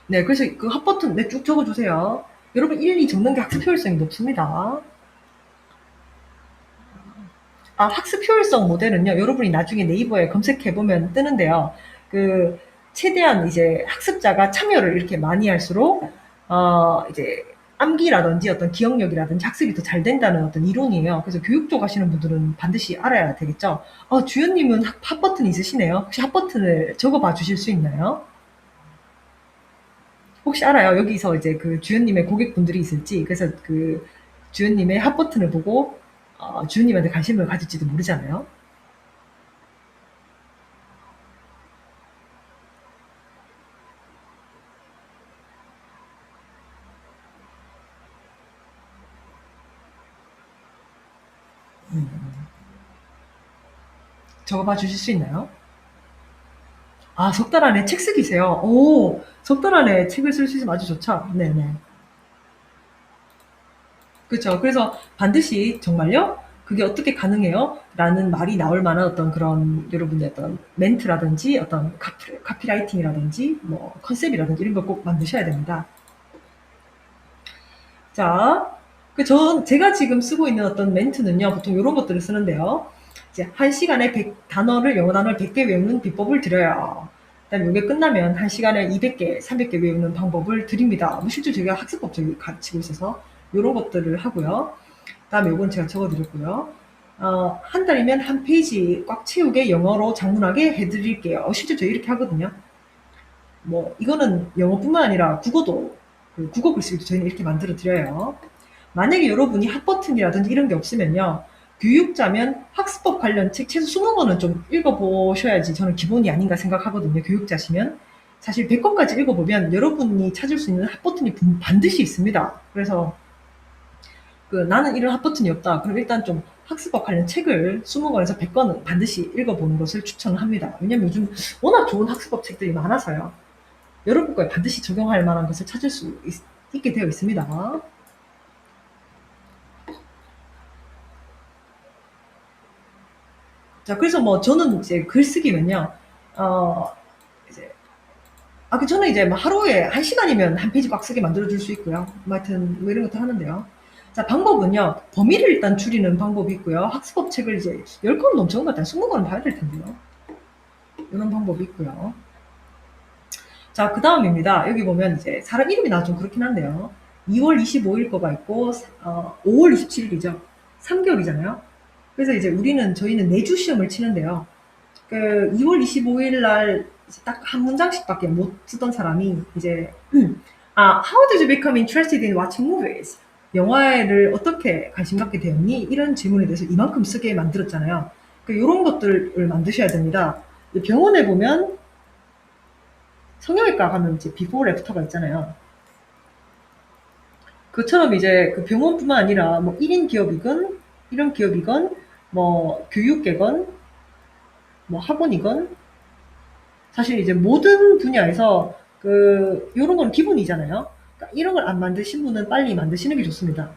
Speaker 1: 네, 그래서 그 핫버튼 네, 쭉 적어주세요. 여러분 1, 2 적는 게 학습 효율성이 높습니다. 아, 학습 효율성 모델은요, 여러분이 나중에 네이버에 검색해보면 뜨는데요. 그, 최대한 이제 학습자가 참여를 이렇게 많이 할수록, 이제 암기라든지 어떤 기억력이라든지 학습이 더 잘 된다는 어떤 이론이에요. 그래서 교육 쪽 하시는 분들은 반드시 알아야 되겠죠. 주연님은 핫버튼 있으시네요. 혹시 핫버튼을 적어봐 주실 수 있나요? 혹시 알아요? 여기서 이제 그 주연님의 고객분들이 있을지, 그래서 그 주연님의 핫버튼을 보고, 주연님한테 관심을 가질지도 모르잖아요. 적어봐 주실 수 있나요? 아, 석 달 안에 책 쓰기세요. 오, 석 달 안에 책을 쓸 수 있으면 아주 좋죠. 네네. 그렇죠. 그래서 반드시 정말요? 그게 어떻게 가능해요? 라는 말이 나올 만한 어떤 그런 여러분의 어떤 멘트라든지 어떤 카피라이팅이라든지 뭐 컨셉이라든지 이런 걸 꼭 만드셔야 됩니다. 자, 제가 지금 쓰고 있는 어떤 멘트는요, 보통 이런 것들을 쓰는데요. 이제 1시간에 영어 단어를 100개 외우는 비법을 드려요. 그다음 이게 끝나면 1시간에 200개, 300개 외우는 방법을 드립니다. 뭐 실제 제가 학습법 저기 가르치고 있어서 이런 것들을 하고요. 그다음에 요건 제가 적어드렸고요. 한 달이면 한 페이지 꽉 채우게 영어로 장문하게 해드릴게요. 실제 저 이렇게 하거든요. 뭐 이거는 영어뿐만 아니라 국어도 국어 글쓰기도 저희는 이렇게 만들어 드려요. 만약에 여러분이 핫버튼이라든지 이런 게 없으면요. 교육자면 학습법 관련 책 최소 20권은 좀 읽어보셔야지 저는 기본이 아닌가 생각하거든요. 교육자시면. 사실 100권까지 읽어보면 여러분이 찾을 수 있는 핫버튼이 반드시 있습니다. 그래서 나는 이런 핫버튼이 없다. 그럼 일단 좀 학습법 관련 책을 20권에서 100권은 반드시 읽어보는 것을 추천합니다. 왜냐면 요즘 워낙 좋은 학습법 책들이 많아서요. 여러분 거에 반드시 적용할 만한 것을 찾을 수 있게 되어 있습니다. 자, 그래서 뭐 저는 이제 글쓰기는요, 어, 이제, 저는 이제 뭐 하루에 1시간이면 한 페이지 꽉 쓰게 만들어줄 수 있고요. 뭐 하여튼 뭐 이런 것도 하는데요. 자, 방법은요, 범위를 일단 줄이는 방법이 있고요. 학습법 책을 이제 10권 넘쳐온 것 같아요. 20권은 봐야 될 텐데요. 이런 방법이 있고요. 자, 그 다음입니다. 여기 보면 이제 사람 이름이 나와 좀 그렇긴 한데요. 2월 25일 거가 있고, 5월 27일이죠. 3개월이잖아요. 그래서 이제 저희는 내주 시험을 치는데요. 2월 25일 날 딱 한 문장씩밖에 못 쓰던 사람이 이제, how did you become interested in watching movies? 영화를 어떻게 관심 갖게 되었니? 이런 질문에 대해서 이만큼 쓰게 만들었잖아요. 이런 것들을 만드셔야 됩니다. 병원에 보면 성형외과 가면 이제 비포 애프터가 있잖아요. 그처럼 이제 그 병원뿐만 아니라 뭐 1인 기업이건, 이런 기업이건, 뭐 교육계건, 뭐 학원이건, 사실 이제 모든 분야에서 요런 건 기본이잖아요. 그러니까 이런 걸 안 만드신 분은 빨리 만드시는 게 좋습니다.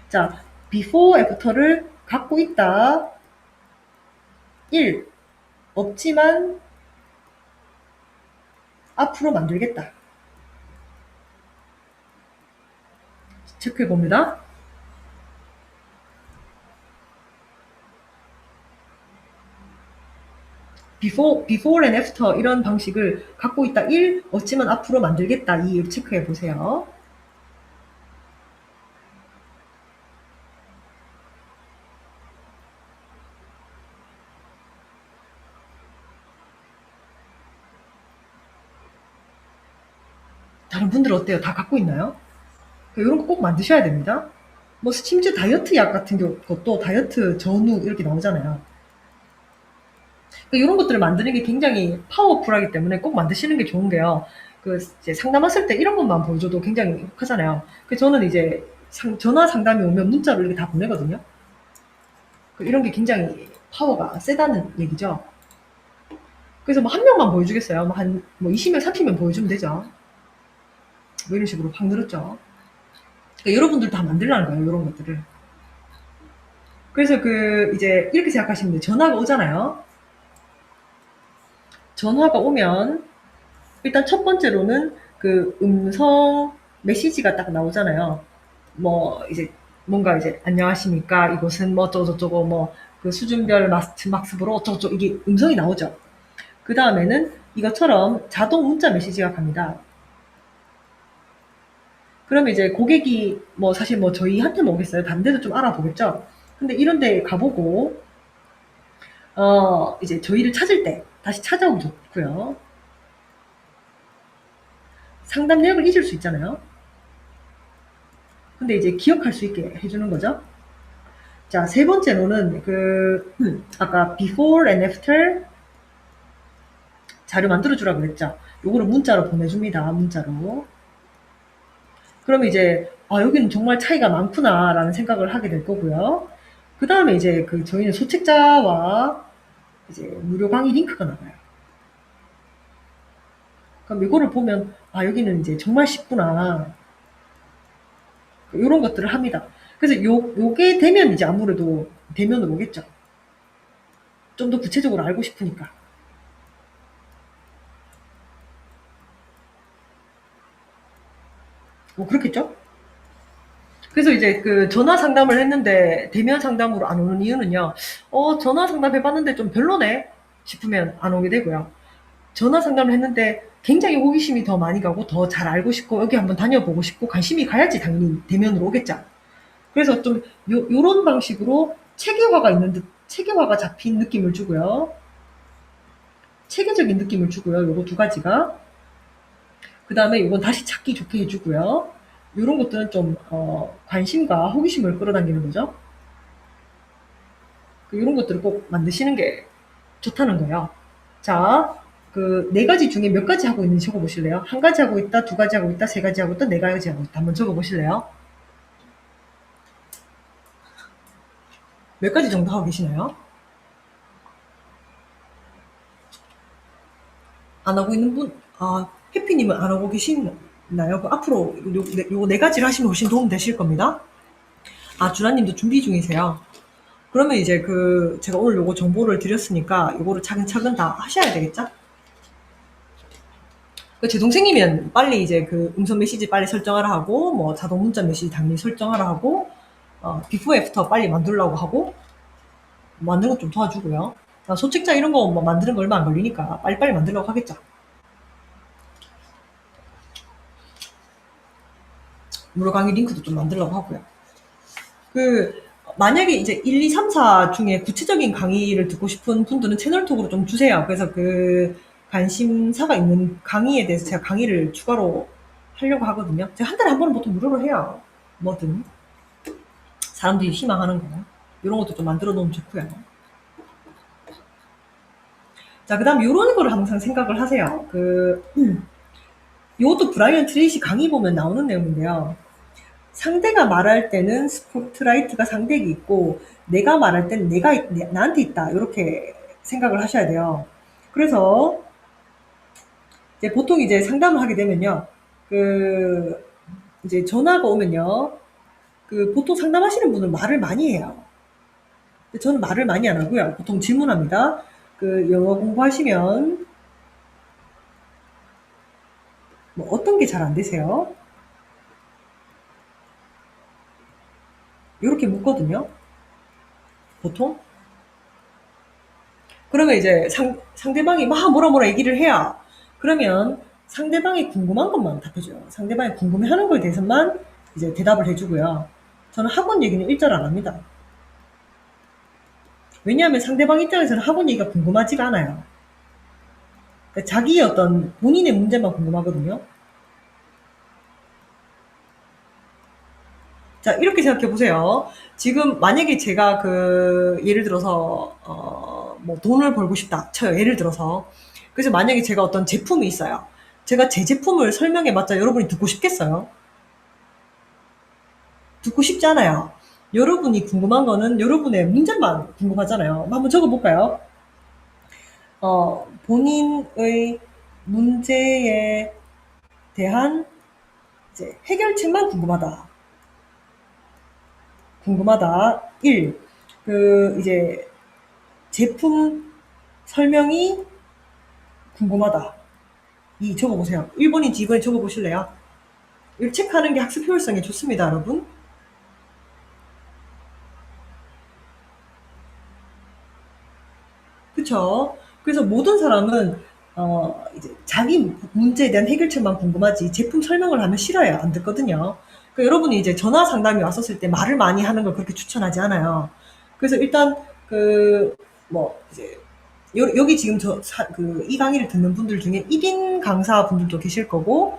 Speaker 1: 자, before, after를 갖고 있다. 1. 없지만 앞으로 만들겠다. 체크해 봅니다. before and after 이런 방식을 갖고 있다 1, 어찌면 앞으로 만들겠다 2 체크해 보세요. 다른 분들은 어때요? 다 갖고 있나요? 이런 거 꼭 만드셔야 됩니다. 뭐 심지어 다이어트 약 같은 것도 다이어트 전후 이렇게 나오잖아요. 이런 것들을 만드는 게 굉장히 파워풀하기 때문에 꼭 만드시는 게 좋은 게요. 그 이제 상담하실 때 이런 것만 보여줘도 굉장히 행복하잖아요. 저는 이제 전화 상담이 오면 문자로 이렇게 다 보내거든요. 이런 게 굉장히 파워가 세다는 얘기죠. 그래서 뭐 한 명만 보여주겠어요. 뭐 한 20명, 30명 보여주면 되죠. 뭐 이런 식으로 확 늘었죠. 여러분들 다 만들라는 거예요, 이런 것들을. 그래서 이제 이렇게 생각하시면 돼요. 전화가 오잖아요. 전화가 오면 일단 첫 번째로는 음성 메시지가 딱 나오잖아요. 뭐 이제 뭔가 이제 안녕하십니까, 이곳은 뭐 어쩌고저쩌고 뭐 수준별 막스부로 어쩌고저쩌고 이게 음성이 나오죠. 그 다음에는 이것처럼 자동 문자 메시지가 갑니다. 그러면 이제 고객이 뭐 사실 뭐 저희한테는 오겠어요. 다른 데도 좀 알아보겠죠. 근데 이런 데 가보고 이제 저희를 찾을 때 다시 찾아오면 좋고요. 상담 내역을 잊을 수 있잖아요. 근데 이제 기억할 수 있게 해주는 거죠. 자, 세 번째로는 아까 before and after 자료 만들어주라고 그랬죠. 요거를 문자로 보내줍니다. 문자로. 그러면 이제 여기는 정말 차이가 많구나라는 생각을 하게 될 거고요. 그 다음에 이제 저희는 소책자와 이제 무료 강의 링크가 나가요. 그럼 이거를 보면 여기는 이제 정말 쉽구나. 이런 것들을 합니다. 그래서 요게 되면 이제 아무래도 대면으로 오겠죠. 좀 더 구체적으로 알고 싶으니까. 뭐 그렇겠죠? 그래서 이제 전화 상담을 했는데 대면 상담으로 안 오는 이유는요. 전화 상담 해봤는데 좀 별로네 싶으면 안 오게 되고요. 전화 상담을 했는데 굉장히 호기심이 더 많이 가고 더 잘 알고 싶고 여기 한번 다녀보고 싶고 관심이 가야지 당연히 대면으로 오겠죠. 그래서 좀 요런 방식으로 체계화가 잡힌 느낌을 주고요. 체계적인 느낌을 주고요. 요거 두 가지가. 그 다음에 이건 다시 찾기 좋게 해주고요. 이런 것들은 좀 관심과 호기심을 끌어당기는 거죠. 이런 것들을 꼭 만드시는 게 좋다는 거예요. 자, 네 가지 중에 몇 가지 하고 있는지 적어보실래요? 한 가지 하고 있다, 두 가지 하고 있다, 세 가지 하고 있다, 네 가지 하고 있다. 한번 적어보실래요? 몇 가지 정도 하고 계시나요? 안 하고 있는 분, 해피님은 안 하고 계시나요? 앞으로 요거 네 가지를 하시면 훨씬 도움 되실 겁니다. 주라님도 준비 중이세요. 그러면 이제 제가 오늘 요거 정보를 드렸으니까 요거를 차근차근 다 하셔야 되겠죠? 제 동생이면 빨리 이제 음성 메시지 빨리 설정하라 하고, 뭐 자동 문자 메시지 당연히 설정하라 하고, 비포 애프터 빨리 만들라고 하고, 만드는 거 좀 도와주고요. 소책자 이런 거 뭐 만드는 거 얼마 안 걸리니까 빨리빨리 만들려고 하겠죠. 무료 강의 링크도 좀 만들려고 하고요. 만약에 이제 1, 2, 3, 4 중에 구체적인 강의를 듣고 싶은 분들은 채널톡으로 좀 주세요. 그래서 관심사가 있는 강의에 대해서 제가 강의를 추가로 하려고 하거든요. 제가 한 달에 한 번은 보통 무료로 해요. 뭐든. 사람들이 희망하는 거. 이런 것도 좀 만들어 놓으면 좋고요. 자, 그 다음 이런 거를 항상 생각을 하세요. 이것도 브라이언 트레이시 강의 보면 나오는 내용인데요. 상대가 말할 때는 스포트라이트가 상대에게 있고 내가 말할 때는 나한테 있다. 이렇게 생각을 하셔야 돼요. 그래서 이제 보통 이제 상담을 하게 되면요. 이제 전화가 오면요. 보통 상담하시는 분은 말을 많이 해요. 근데 저는 말을 많이 안 하고요. 보통 질문합니다. 영어 공부하시면 뭐 어떤 게 잘 안 되세요? 이렇게 묻거든요. 보통. 그러면 이제 상대방이 막 뭐라 뭐라 얘기를 해야 그러면 상대방이 궁금한 것만 답해줘요. 상대방이 궁금해하는 거에 대해서만 이제 대답을 해주고요. 저는 학원 얘기는 일절 안 합니다. 왜냐하면 상대방 입장에서는 학원 얘기가 궁금하지가 않아요. 그러니까 자기의 어떤 본인의 문제만 궁금하거든요. 자, 이렇게 생각해 보세요. 지금 만약에 제가 예를 들어서, 뭐 돈을 벌고 싶다 쳐요. 예를 들어서. 그래서 만약에 제가 어떤 제품이 있어요. 제가 제 제품을 설명해 봤자 여러분이 듣고 싶겠어요? 듣고 싶지 않아요. 여러분이 궁금한 거는 여러분의 문제만 궁금하잖아요. 한번 적어볼까요? 본인의 문제에 대한 이제 해결책만 궁금하다. 궁금하다. 1. 이제 제품 설명이 궁금하다. 2. 적어보세요. 1번인지 2번인지 적어보실래요? 이걸 체크하는 게 학습 효율성에 좋습니다, 여러분. 그쵸? 그래서 모든 사람은, 이제 자기 문제에 대한 해결책만 궁금하지 제품 설명을 하면 싫어요. 안 듣거든요. 그러니까 여러분이 이제 전화 상담이 왔었을 때 말을 많이 하는 걸 그렇게 추천하지 않아요. 그래서 일단, 이제, 여기 지금 이 강의를 듣는 분들 중에 1인 강사 분들도 계실 거고,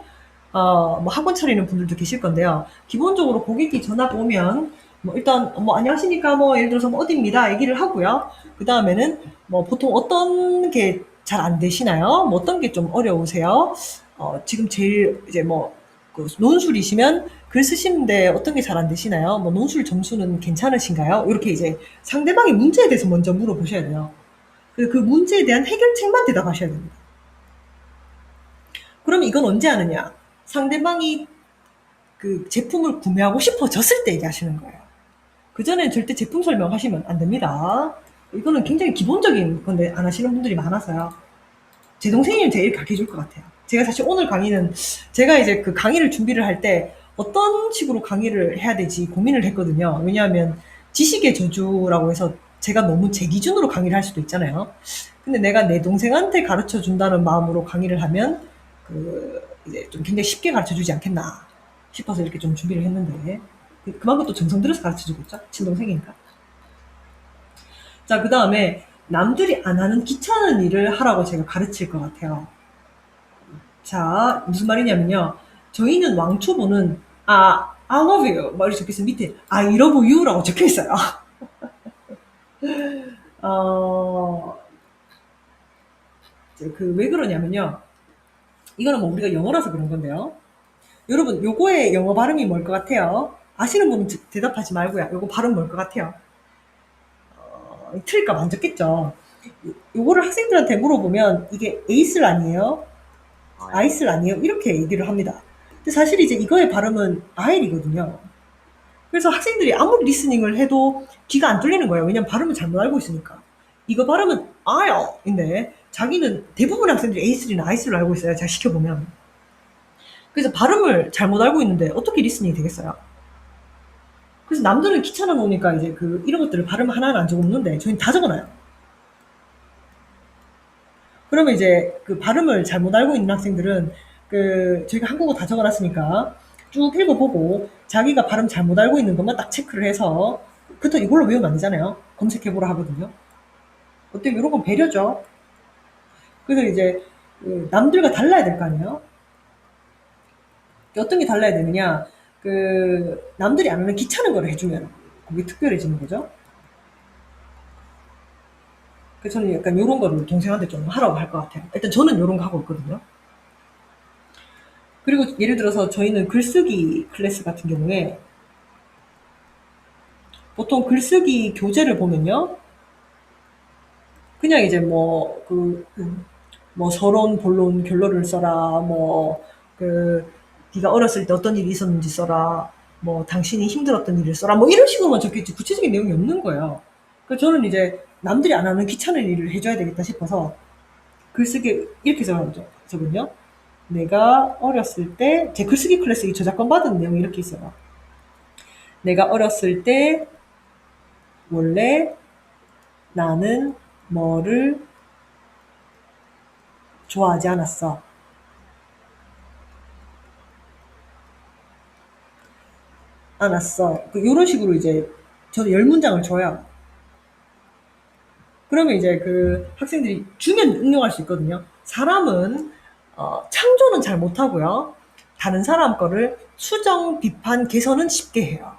Speaker 1: 뭐 학원 차리는 분들도 계실 건데요. 기본적으로 고객이 전화가 오면, 뭐 일단, 뭐 안녕하십니까, 뭐 예를 들어서 뭐 어디입니다. 얘기를 하고요. 그 다음에는 뭐 보통 어떤 게 잘 안 되시나요? 뭐 어떤 게 좀 어려우세요? 지금 제일 이제 논술이시면 글 쓰시는데 어떤 게 잘 안 되시나요? 뭐 논술 점수는 괜찮으신가요? 이렇게 이제 상대방의 문제에 대해서 먼저 물어보셔야 돼요. 그래서 그 문제에 대한 해결책만 대답하셔야 됩니다. 그럼 이건 언제 하느냐? 상대방이 그 제품을 구매하고 싶어졌을 때 얘기하시는 거예요. 그전엔 절대 제품 설명하시면 안 됩니다. 이거는 굉장히 기본적인 건데 안 하시는 분들이 많아서요. 제 동생이면 제일 가르쳐 줄 것 같아요. 제가 사실 오늘 강의는 제가 이제 그 강의를 준비를 할 때 어떤 식으로 강의를 해야 되지 고민을 했거든요. 왜냐하면 지식의 저주라고 해서 제가 너무 제 기준으로 강의를 할 수도 있잖아요. 근데 내가 내 동생한테 가르쳐 준다는 마음으로 강의를 하면 이제 좀 굉장히 쉽게 가르쳐 주지 않겠나 싶어서 이렇게 좀 준비를 했는데 그만큼 또 정성 들여서 가르쳐 주고 있죠. 친동생이니까. 자, 그 다음에 남들이 안 하는 귀찮은 일을 하라고 제가 가르칠 것 같아요. 자, 무슨 말이냐면요. 저희는 왕초보는 I love you 뭐 이렇게 적혀있어 밑에 I love you라고 적혀있어요. 왜 그러냐면요. 이거는 뭐 우리가 영어라서 그런 건데요. 여러분, 요거의 영어 발음이 뭘 것 같아요? 아시는 분은 대답하지 말고요. 요거 발음 뭘 것 같아요? 틀릴까 안 적겠죠. 요거를 학생들한테 물어보면 이게 에이슬 아니에요? 아이슬 아니에요? 이렇게 얘기를 합니다. 근데 사실 이제 이거의 발음은 아일이거든요. 그래서 학생들이 아무리 리스닝을 해도 귀가 안 뚫리는 거예요. 왜냐면 발음을 잘못 알고 있으니까. 이거 발음은 아일인데 자기는 대부분의 학생들이 에이슬이나 아이슬을 알고 있어요. 잘 시켜보면. 그래서 발음을 잘못 알고 있는데 어떻게 리스닝이 되겠어요? 그래서 남들은 귀찮아 놓으니까 이제 이런 것들을 발음 하나는 안 적어놓는데 저희는 다 적어놔요. 그러면 이제 발음을 잘못 알고 있는 학생들은 저희가 한국어 다 적어놨으니까 쭉 읽어보고 자기가 발음 잘못 알고 있는 것만 딱 체크를 해서 그렇다고 이걸로 외우면 안 되잖아요. 검색해보라 하거든요. 어때? 이런 건 배려죠. 그래서 이제 남들과 달라야 될 거 아니에요. 어떤 게 달라야 되느냐? 남들이 안 하는 귀찮은 거를 해주면 그게 특별해지는 거죠. 그래서 저는 약간 이런 거를 동생한테 좀 하라고 할 것 같아요. 일단 저는 이런 거 하고 있거든요. 그리고 예를 들어서 저희는 글쓰기 클래스 같은 경우에 보통 글쓰기 교재를 보면요. 그냥 이제 뭐 서론, 본론, 결론을 써라. 네가 어렸을 때 어떤 일이 있었는지 써라. 뭐 당신이 힘들었던 일을 써라. 뭐 이런 식으로만 적혀있지 구체적인 내용이 없는 거예요. 그래서 저는 이제 남들이 안 하는 귀찮은 일을 해줘야 되겠다 싶어서 글쓰기 이렇게 적거든요. 내가 어렸을 때 제 글쓰기 클래스 저작권 받은 내용이 이렇게 있어요. 내가 어렸을 때 원래 나는 뭐를 좋아하지 않았어. 않았어. 이런 식으로 이제 저는 10문장을 줘요. 그러면 이제 그 학생들이 주면 응용할 수 있거든요. 사람은 창조는 잘 못하고요. 다른 사람 거를 수정, 비판, 개선은 쉽게 해요.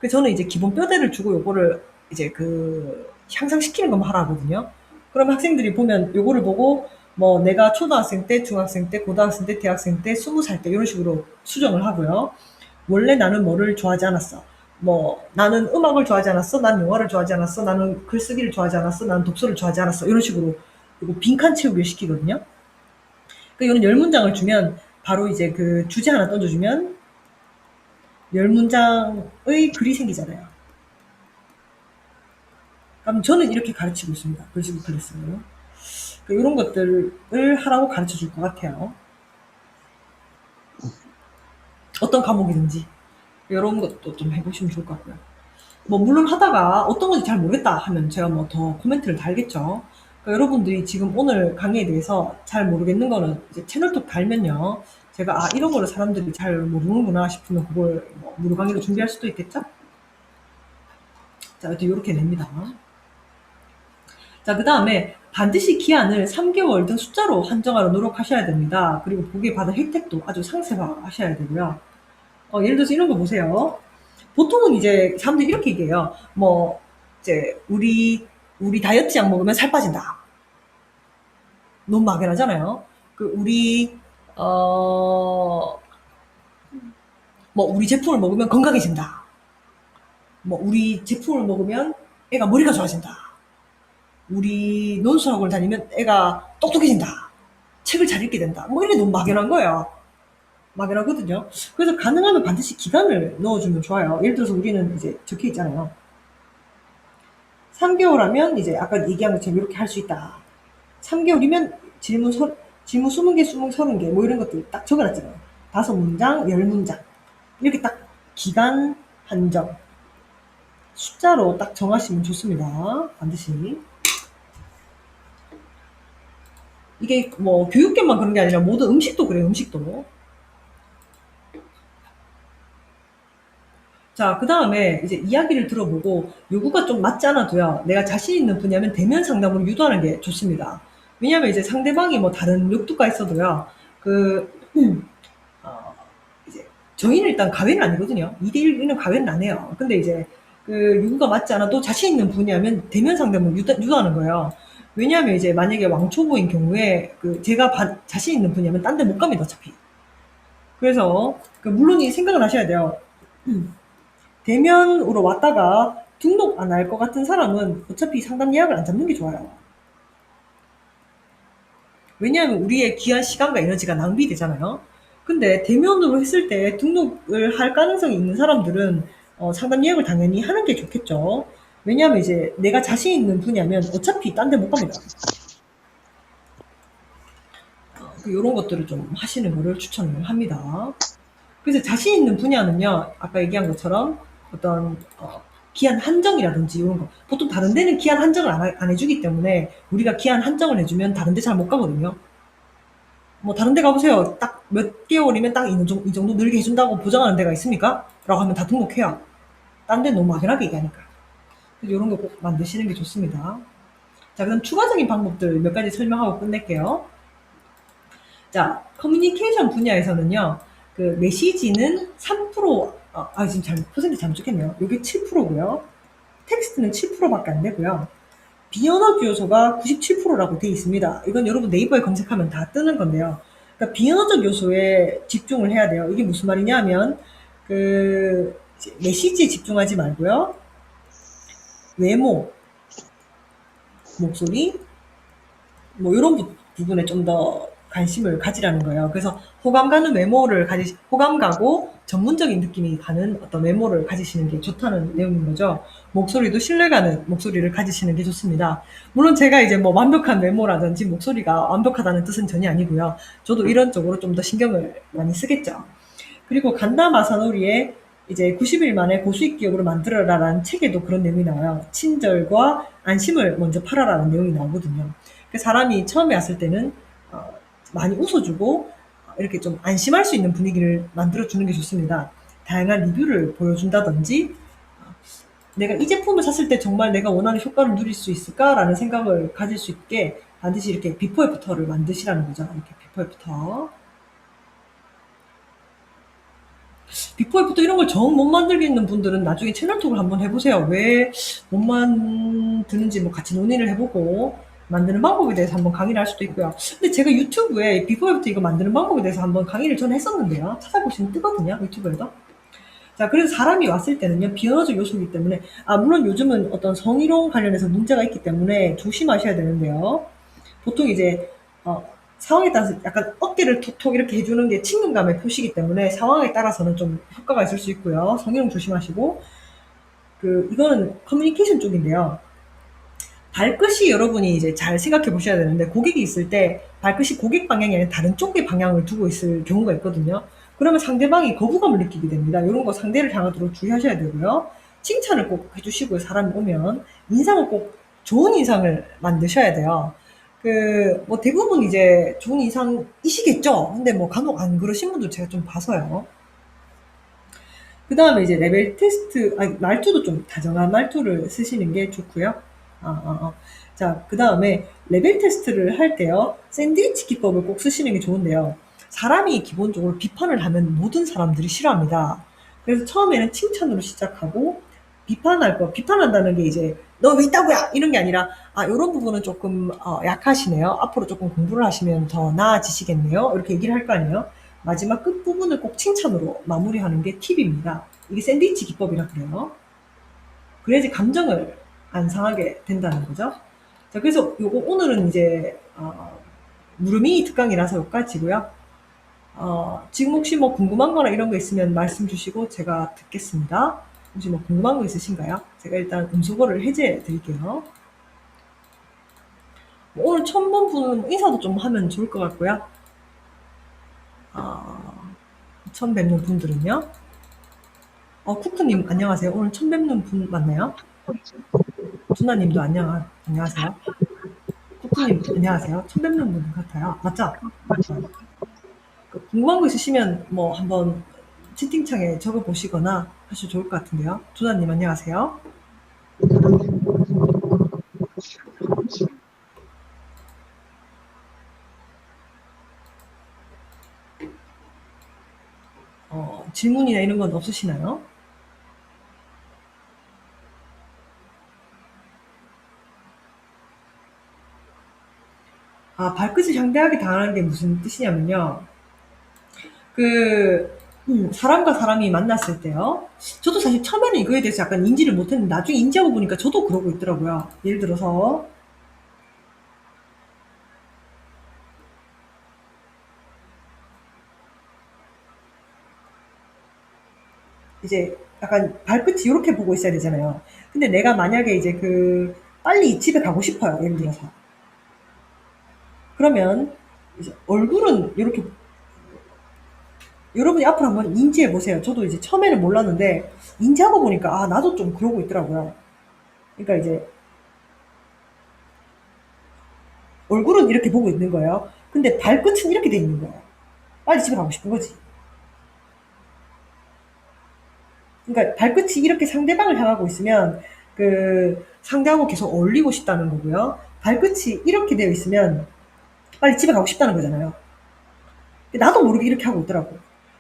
Speaker 1: 그래서 저는 이제 기본 뼈대를 주고 요거를 이제 그 향상시키는 것만 하라 하거든요. 그럼 학생들이 보면 요거를 보고 뭐 내가 초등학생 때, 중학생 때, 고등학생 때, 대학생 때, 20살 때 이런 식으로 수정을 하고요. 원래 나는 뭐를 좋아하지 않았어. 뭐 나는 음악을 좋아하지 않았어. 난 영화를 좋아하지 않았어. 나는 글쓰기를 좋아하지 않았어. 나는 독서를 좋아하지 않았어. 이런 식으로 이거 빈칸 채우기를 시키거든요. 그러니까 이거는 10문장을 주면 바로 이제 그 주제 하나 던져주면 10문장의 글이 생기잖아요. 그럼 저는 이렇게 가르치고 있습니다. 글쓰기 클래스를. 그러니까 이런 것들을 하라고 가르쳐 줄 것 같아요. 어떤 과목이든지. 이런 것도 좀 해보시면 좋을 것 같고요. 뭐 물론 하다가 어떤 건지 잘 모르겠다 하면 제가 뭐 더 코멘트를 달겠죠. 그러니까 여러분들이 지금 오늘 강의에 대해서 잘 모르겠는 거는 이제 채널톡 달면요. 제가 아 이런 거를 사람들이 잘 모르는구나 싶으면 그걸 뭐 무료 강의로 준비할 수도 있겠죠. 자, 여튼 이렇게 냅니다. 자, 그 다음에 반드시 기한을 3개월 등 숫자로 한정하려 노력하셔야 됩니다. 그리고 거기에 받은 혜택도 아주 상세화하셔야 되고요. 예를 들어서 이런 거 보세요. 보통은 이제 사람들이 이렇게 얘기해요. 뭐 이제 우리 다이어트 약 먹으면 살 빠진다. 너무 막연하잖아요. 그 우리 뭐 우리 제품을 먹으면 건강해진다. 뭐 우리 제품을 먹으면 애가 머리가 좋아진다. 우리 논술학원을 다니면 애가 똑똑해진다. 책을 잘 읽게 된다. 뭐 이게 너무 막연한 거예요. 막연하거든요. 그래서 가능하면 반드시 기간을 넣어주면 좋아요. 예를 들어서 우리는 이제 적혀 있잖아요. 3개월 하면 이제 아까 얘기한 것처럼 이렇게 할 수 있다. 3개월이면 질문 20개, 30개 뭐 이런 것들 딱 적어놨잖아요. 5문장, 10문장. 이렇게 딱 기간 한정. 숫자로 딱 정하시면 좋습니다. 반드시. 이게 뭐 교육계만 그런 게 아니라 모든 음식도 그래요. 음식도. 자, 그 다음에 이제 이야기를 들어보고 요구가 좀 맞지 않아도요. 내가 자신 있는 분야면 대면 상담으로 유도하는 게 좋습니다. 왜냐하면 이제 상대방이 뭐 다른 욕구가 있어도요. 그 어, 이제 저희는 일단 가외는 아니거든요. 2대1은 가외는 안 해요. 근데 이제 그 요구가 맞지 않아도 자신 있는 분야면 대면 상담을 유도하는 거예요. 왜냐하면 이제 만약에 왕초보인 경우에 그 제가 자신 있는 분야면 딴 데 못 갑니다, 어차피. 그래서 그 물론 이 생각을 하셔야 돼요. 대면으로 왔다가 등록 안 할 것 같은 사람은 어차피 상담 예약을 안 잡는 게 좋아요. 왜냐하면 우리의 귀한 시간과 에너지가 낭비되잖아요. 근데 대면으로 했을 때 등록을 할 가능성이 있는 사람들은 상담 예약을 당연히 하는 게 좋겠죠. 왜냐하면 이제 내가 자신 있는 분야면 어차피 딴 데 못 갑니다. 이런 것들을 좀 하시는 거를 추천을 합니다. 그래서 자신 있는 분야는요, 아까 얘기한 것처럼 어떤 기한 한정이라든지 이런 거. 보통 다른 데는 기한 한정을 안 해주기 때문에 우리가 기한 한정을 해주면 다른 데 잘 못 가거든요. 뭐 다른 데 가보세요. 딱 몇 개월이면 딱 이 정도 늘게 해준다고 보장하는 데가 있습니까? 라고 하면 다 등록해요. 딴 데는 너무 막연하게 얘기하니까. 그래서 이런 거 꼭 만드시는 게 좋습니다. 자, 그럼 추가적인 방법들 몇 가지 설명하고 끝낼게요. 자, 커뮤니케이션 분야에서는요, 그 메시지는 3%, 지금 퍼센트 잘못 적겠네요. 이게 7%고요. 텍스트는 7%밖에 안 되고요. 비언어적 요소가 97%라고 되어 있습니다. 이건 여러분 네이버에 검색하면 다 뜨는 건데요. 그러니까 비언어적 요소에 집중을 해야 돼요. 이게 무슨 말이냐 하면, 그, 메시지에 집중하지 말고요. 외모, 목소리, 뭐 이런 부분에 좀 더 관심을 가지라는 거예요. 그래서 호감 가는 외모를 호감 가고 전문적인 느낌이 가는 어떤 외모를 가지시는 게 좋다는 내용인 거죠. 목소리도 신뢰 가는 목소리를 가지시는 게 좋습니다. 물론 제가 이제 뭐 완벽한 외모라든지 목소리가 완벽하다는 뜻은 전혀 아니고요. 저도 이런 쪽으로 좀 더 신경을 많이 쓰겠죠. 그리고 간다 마사노리에 이제 90일 만에 고수익 기업으로 만들어라라는 책에도 그런 내용이 나와요. 친절과 안심을 먼저 팔아라는 내용이 나오거든요. 그 사람이 처음에 왔을 때는 어, 많이 웃어주고 이렇게 좀 안심할 수 있는 분위기를 만들어주는 게 좋습니다. 다양한 리뷰를 보여준다든지 내가 이 제품을 샀을 때 정말 내가 원하는 효과를 누릴 수 있을까라는 생각을 가질 수 있게 반드시 이렇게 비포 애프터를 만드시라는 거죠. 이렇게 비포 애프터. 비포 애프터 이런 걸 정 못 만들겠는 분들은 나중에 채널톡을 한번 해보세요. 왜 못 만드는지 뭐 같이 논의를 해보고 만드는 방법에 대해서 한번 강의를 할 수도 있고요. 근데 제가 유튜브에 비포 애프터 이거 만드는 방법에 대해서 한번 강의를 전 했었는데요. 찾아보시면 뜨거든요. 유튜브에도. 자, 그래서 사람이 왔을 때는요, 비언어적 요소이기 때문에, 물론 요즘은 어떤 성희롱 관련해서 문제가 있기 때문에 조심하셔야 되는데요. 보통 이제, 상황에 따라서 약간 어깨를 톡톡 이렇게 해주는 게 친근감의 표시이기 때문에 상황에 따라서는 좀 효과가 있을 수 있고요. 성희롱 조심하시고, 이거는 커뮤니케이션 쪽인데요. 발끝이 여러분이 이제 잘 생각해 보셔야 되는데 고객이 있을 때 발끝이 고객 방향이 아니라 다른 쪽의 방향을 두고 있을 경우가 있거든요. 그러면 상대방이 거부감을 느끼게 됩니다. 이런 거 상대를 향하도록 주의하셔야 되고요. 칭찬을 꼭 해주시고요. 사람이 오면 인상을 꼭 좋은 인상을 만드셔야 돼요. 뭐 대부분 이제 좋은 인상이시겠죠. 근데 뭐 간혹 안 그러신 분들 제가 좀 봐서요. 그 다음에 이제 레벨 테스트, 말투도 좀 다정한 말투를 쓰시는 게 좋고요. 자, 그 다음에 레벨 테스트를 할 때요, 샌드위치 기법을 꼭 쓰시는 게 좋은데요. 사람이 기본적으로 비판을 하면 모든 사람들이 싫어합니다. 그래서 처음에는 칭찬으로 시작하고, 비판한다는 게 이제, 너 왜 있다고야! 이런 게 아니라, 이런 부분은 조금, 약하시네요. 앞으로 조금 공부를 하시면 더 나아지시겠네요. 이렇게 얘기를 할 거 아니에요. 마지막 끝부분을 꼭 칭찬으로 마무리하는 게 팁입니다. 이게 샌드위치 기법이라 그래요. 그래야지 감정을 안 상하게 된다는 거죠. 자, 그래서 요거 오늘은 이제 무르미 특강이라서 여기까지고요. 지금 혹시 뭐 궁금한 거나 이런 거 있으면 말씀 주시고 제가 듣겠습니다. 혹시 뭐 궁금한 거 있으신가요? 제가 일단 음소거를 해제해 드릴게요. 오늘 처음 본 분은 인사도 좀 하면 좋을 것 같고요. 처음 뵙는 분들은요. 쿠크님 안녕하세요. 오늘 처음 뵙는 분 맞나요? 준하님도 안녕하세요. 쿠크님 안녕하세요. 처음 뵙는 분 같아요. 맞죠? 궁금한 거 있으시면 뭐 한번 채팅창에 적어보시거나 하셔도 좋을 것 같은데요. 준하님 안녕하세요. 질문이나 이런 건 없으시나요? 발끝을 상대하게 당하는 게 무슨 뜻이냐면요. 사람과 사람이 만났을 때요. 저도 사실 처음에는 이거에 대해서 약간 인지를 못했는데 나중에 인지하고 보니까 저도 그러고 있더라고요. 예를 들어서 이제 약간 발끝이 이렇게 보고 있어야 되잖아요. 근데 내가 만약에 이제 빨리 집에 가고 싶어요. 예를 들어서. 그러면 이제 얼굴은 이렇게 여러분이 앞으로 한번 인지해 보세요. 저도 이제 처음에는 몰랐는데 인지하고 보니까 나도 좀 그러고 있더라고요. 그러니까 이제 얼굴은 이렇게 보고 있는 거예요. 근데 발끝은 이렇게 돼 있는 거예요. 빨리 집에 가고 싶은 거지. 그러니까 발끝이 이렇게 상대방을 향하고 있으면 상대하고 계속 어울리고 싶다는 거고요. 발끝이 이렇게 되어 있으면 빨리 집에 가고 싶다는 거잖아요. 나도 모르게 이렇게 하고 있더라고.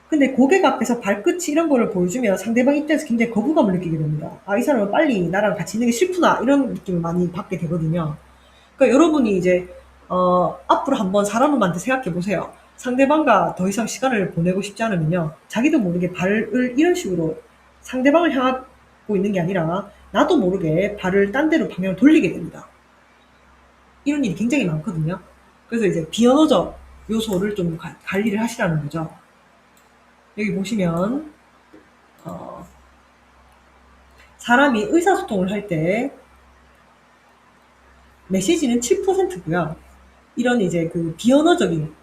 Speaker 1: 근데 고객 앞에서 발끝이 이런 거를 보여주면 상대방 입장에서 굉장히 거부감을 느끼게 됩니다. 이 사람은 빨리 나랑 같이 있는 게 싫구나. 이런 느낌을 많이 받게 되거든요. 그러니까 여러분이 이제, 앞으로 한번 사람한테 생각해 보세요. 상대방과 더 이상 시간을 보내고 싶지 않으면요. 자기도 모르게 발을 이런 식으로 상대방을 향하고 있는 게 아니라 나도 모르게 발을 딴 데로 방향을 돌리게 됩니다. 이런 일이 굉장히 많거든요. 그래서 이제 비언어적 요소를 좀 관리를 하시라는 거죠. 여기 보시면 사람이 의사소통을 할 때 메시지는 7%고요. 이런 이제 비언어적인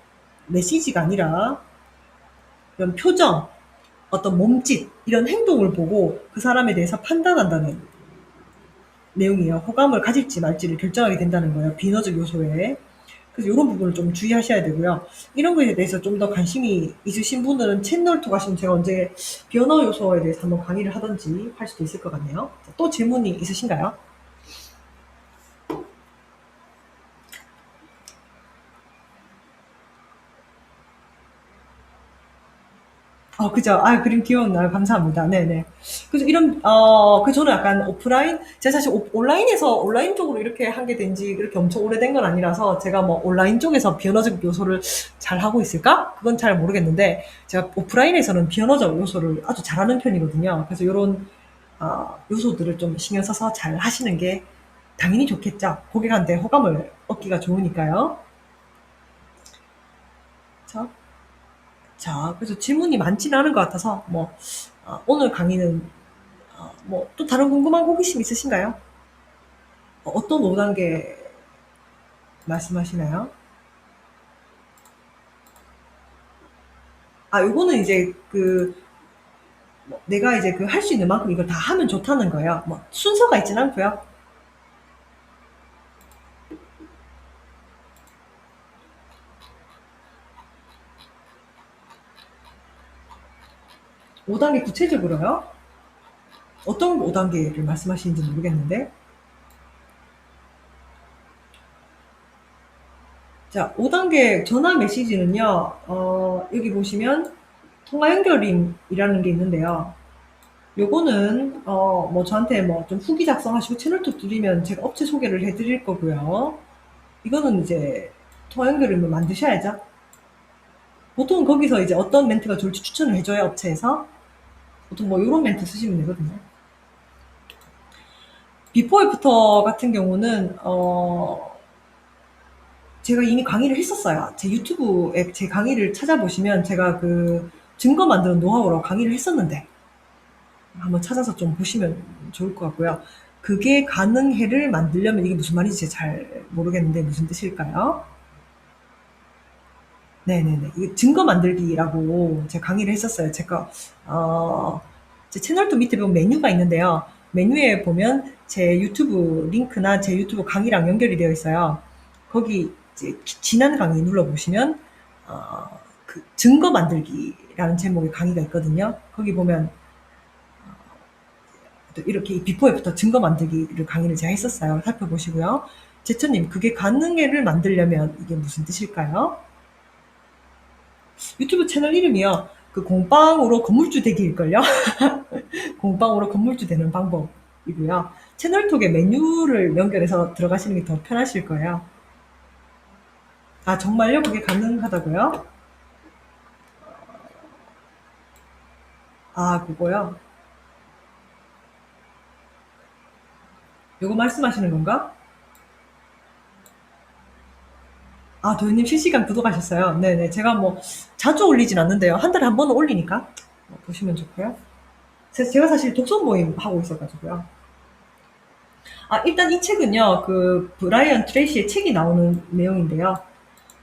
Speaker 1: 메시지가 아니라 이런 표정, 어떤 몸짓, 이런 행동을 보고 그 사람에 대해서 판단한다는 내용이에요. 호감을 가질지 말지를 결정하게 된다는 거예요. 비너적 요소에. 그래서 이런 부분을 좀 주의하셔야 되고요. 이런 거에 대해서 좀 더 관심이 있으신 분들은 채널 투 가시면 제가 언제 비언어 요소에 대해서 한번 강의를 하든지 할 수도 있을 것 같네요. 또 질문이 있으신가요? 그죠. 그림 귀여운 감사합니다. 네네. 그래서 저는 약간 오프라인, 제가 사실 온라인 쪽으로 이렇게 하게 된 지 그렇게 엄청 오래된 건 아니라서 제가 뭐 온라인 쪽에서 비언어적 요소를 잘 하고 있을까? 그건 잘 모르겠는데, 제가 오프라인에서는 비언어적 요소를 아주 잘하는 편이거든요. 그래서 이런, 요소들을 좀 신경 써서 잘 하시는 게 당연히 좋겠죠. 고객한테 호감을 얻기가 좋으니까요. 그쵸? 자, 그래서 질문이 많지는 않은 것 같아서, 오늘 강의는, 또 다른 궁금한 호기심 있으신가요? 어떤 5단계 말씀하시나요? 요거는 이제 내가 이제 할 수 있는 만큼 이걸 다 하면 좋다는 거예요. 순서가 있진 않고요. 5단계 구체적으로요? 어떤 5단계를 말씀하시는지 모르겠는데. 자, 5단계 전화 메시지는요, 여기 보시면 통화 연결임이라는 게 있는데요. 요거는 저한테 좀 후기 작성하시고 채널톡 드리면 제가 업체 소개를 해드릴 거고요. 이거는 이제 통화 연결을 만드셔야죠. 보통 거기서 이제 어떤 멘트가 좋을지 추천을 해줘요, 업체에서. 보통 요런 멘트 쓰시면 되거든요. 비포 애프터 같은 경우는 제가 이미 강의를 했었어요. 제 유튜브에 제 강의를 찾아보시면 제가 증거 만드는 노하우로 강의를 했었는데, 한번 찾아서 좀 보시면 좋을 것 같고요. 그게 가능해를 만들려면 이게 무슨 말인지 잘 모르겠는데 무슨 뜻일까요? 네네네. 이게 증거 만들기라고 제가 강의를 했었어요. 제 채널도 밑에 보면 메뉴가 있는데요. 메뉴에 보면 제 유튜브 링크나 제 유튜브 강의랑 연결이 되어 있어요. 거기 이제 지난 강의 눌러보시면, 증거 만들기라는 제목의 강의가 있거든요. 거기 보면 이렇게 비포 애프터 증거 만들기를 강의를 제가 했었어요. 살펴보시고요. 제천님, 그게 가능해를 만들려면 이게 무슨 뜻일까요? 유튜브 채널 이름이요. 공방으로 건물주 되기일걸요? 공방으로 건물주 되는 방법이고요. 채널톡에 메뉴를 연결해서 들어가시는 게 더 편하실 거예요. 정말요? 그게 가능하다고요? 그거요? 요거 말씀하시는 건가? 도현님 실시간 구독하셨어요. 네네. 제가 자주 올리진 않는데요. 한 달에 한 번은 올리니까 보시면 좋고요. 제가 사실 독서 모임 하고 있어가지고요. 일단 이 책은요, 브라이언 트레이시의 책이 나오는 내용인데요.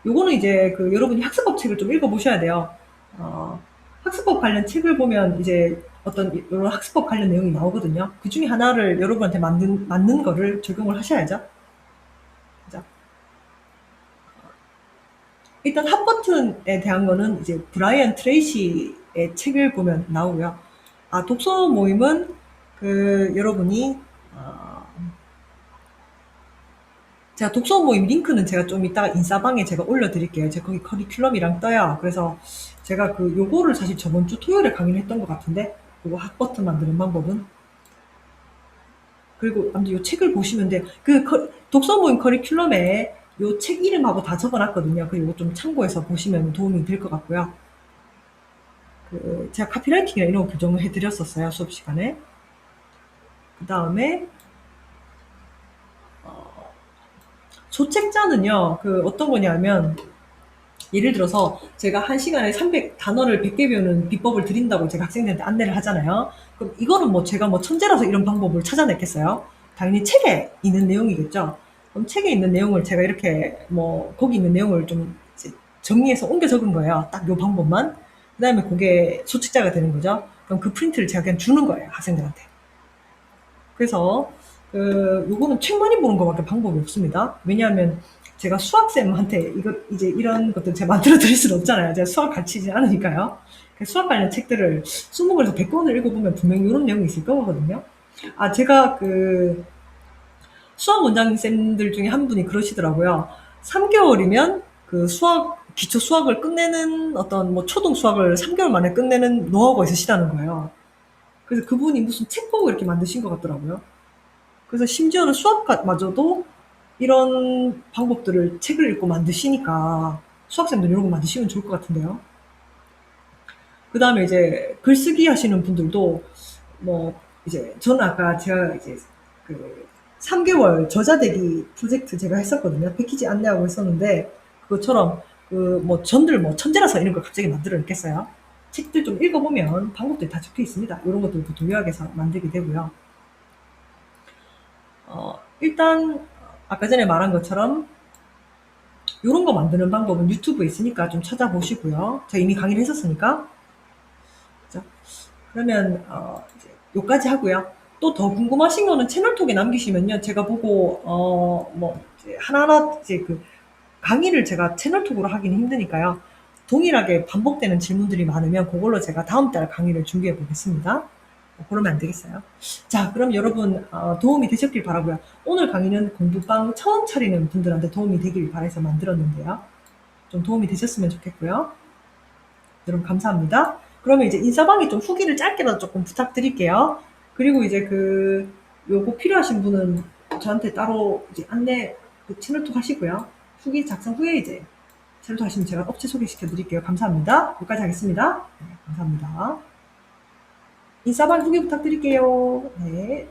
Speaker 1: 요거는 이제 여러분이 학습법 책을 좀 읽어보셔야 돼요. 학습법 관련 책을 보면 이제 어떤 이런 학습법 관련 내용이 나오거든요. 그 중에 하나를 여러분한테 맞는 거를 적용을 하셔야죠. 그죠? 일단 핫 버튼에 대한 거는 이제 브라이언 트레이시의 책을 보면 나오고요. 독서 모임은 여러분이 제가 독서 모임 링크는 제가 좀 이따가 인싸방에 제가 올려드릴게요. 제가 거기 커리큘럼이랑 떠요. 그래서 제가 요거를 사실 저번 주 토요일에 강의를 했던 것 같은데, 요거 핫 버튼 만드는 방법은. 그리고 아무튼 요 책을 보시면 돼요. 독서 모임 커리큘럼에 요 책 이름하고 다 적어놨거든요. 그리고 좀 참고해서 보시면 도움이 될 것 같고요. 제가 카피라이팅이나 이런 거 교정을 해드렸었어요, 수업 시간에. 그 다음에 조책자는요, 어떤 거냐면, 예를 들어서 제가 1시간에 300단어를 100개 배우는 비법을 드린다고 제가 학생들한테 안내를 하잖아요. 그럼 이거는 제가 천재라서 이런 방법을 찾아냈겠어요? 당연히 책에 있는 내용이겠죠. 그럼 책에 있는 내용을 제가 이렇게 거기 있는 내용을 좀 이제 정리해서 옮겨 적은 거예요. 딱 요 방법만. 그 다음에 그게 소책자가 되는 거죠. 그럼 그 프린트를 제가 그냥 주는 거예요, 학생들한테. 그래서 요거는 책 많이 보는 거밖에 방법이 없습니다. 왜냐하면 제가 수학쌤한테 이거 이제 이런 것들 제가 만들어 드릴 수는 없잖아요. 제가 수학 가르치지 않으니까요. 수학 관련 책들을 20권에서 100권을 읽어보면 분명히 이런 내용이 있을 거거든요. 아, 제가 수학 원장님들 중에 한 분이 그러시더라고요. 3개월이면 그 기초 수학을 끝내는 어떤 뭐 초등 수학을 3개월 만에 끝내는 노하우가 있으시다는 거예요. 그래서 그분이 무슨 책 보고 이렇게 만드신 것 같더라고요. 그래서 심지어는 수학마저도 이런 방법들을 책을 읽고 만드시니까 수학생들 이런 거 만드시면 좋을 것 같은데요. 그 다음에 이제 글쓰기 하시는 분들도 뭐 이제 저는 아까 제가 이제 그 3개월 저자되기 프로젝트 제가 했었거든요. 패키지 안내하고 했었는데 그것처럼 뭐 전들 뭐 천재라서 이런 걸 갑자기 만들어 냈겠어요. 책들 좀 읽어보면 방법들이 다 적혀 있습니다. 이런 것들도 요약해서 만들게 되고요. 일단 아까 전에 말한 것처럼 이런 거 만드는 방법은 유튜브에 있으니까 좀 찾아보시고요. 제가 이미 강의를 했었으니까. 그죠? 그러면 이제 요까지 하고요. 또 더 궁금하신 거는 채널톡에 남기시면요. 제가 보고 뭐 이제 하나하나 이제 그 강의를 제가 채널톡으로 하기는 힘드니까요. 동일하게 반복되는 질문들이 많으면 그걸로 제가 다음 달 강의를 준비해 보겠습니다. 그러면 안 되겠어요? 자, 그럼 여러분 도움이 되셨길 바라고요. 오늘 강의는 공부방 처음 차리는 분들한테 도움이 되길 바라서 만들었는데요. 좀 도움이 되셨으면 좋겠고요. 여러분 감사합니다. 그러면 이제 인사방에 좀 후기를 짧게라도 조금 부탁드릴게요. 그리고 이제 요거 필요하신 분은 저한테 따로 이제 안내 채널톡 하시고요. 후기 작성 후에 이제 채널톡 하시면 제가 업체 소개시켜 드릴게요. 감사합니다. 여기까지 하겠습니다. 네, 감사합니다. 인사방 후기 부탁드릴게요. 네.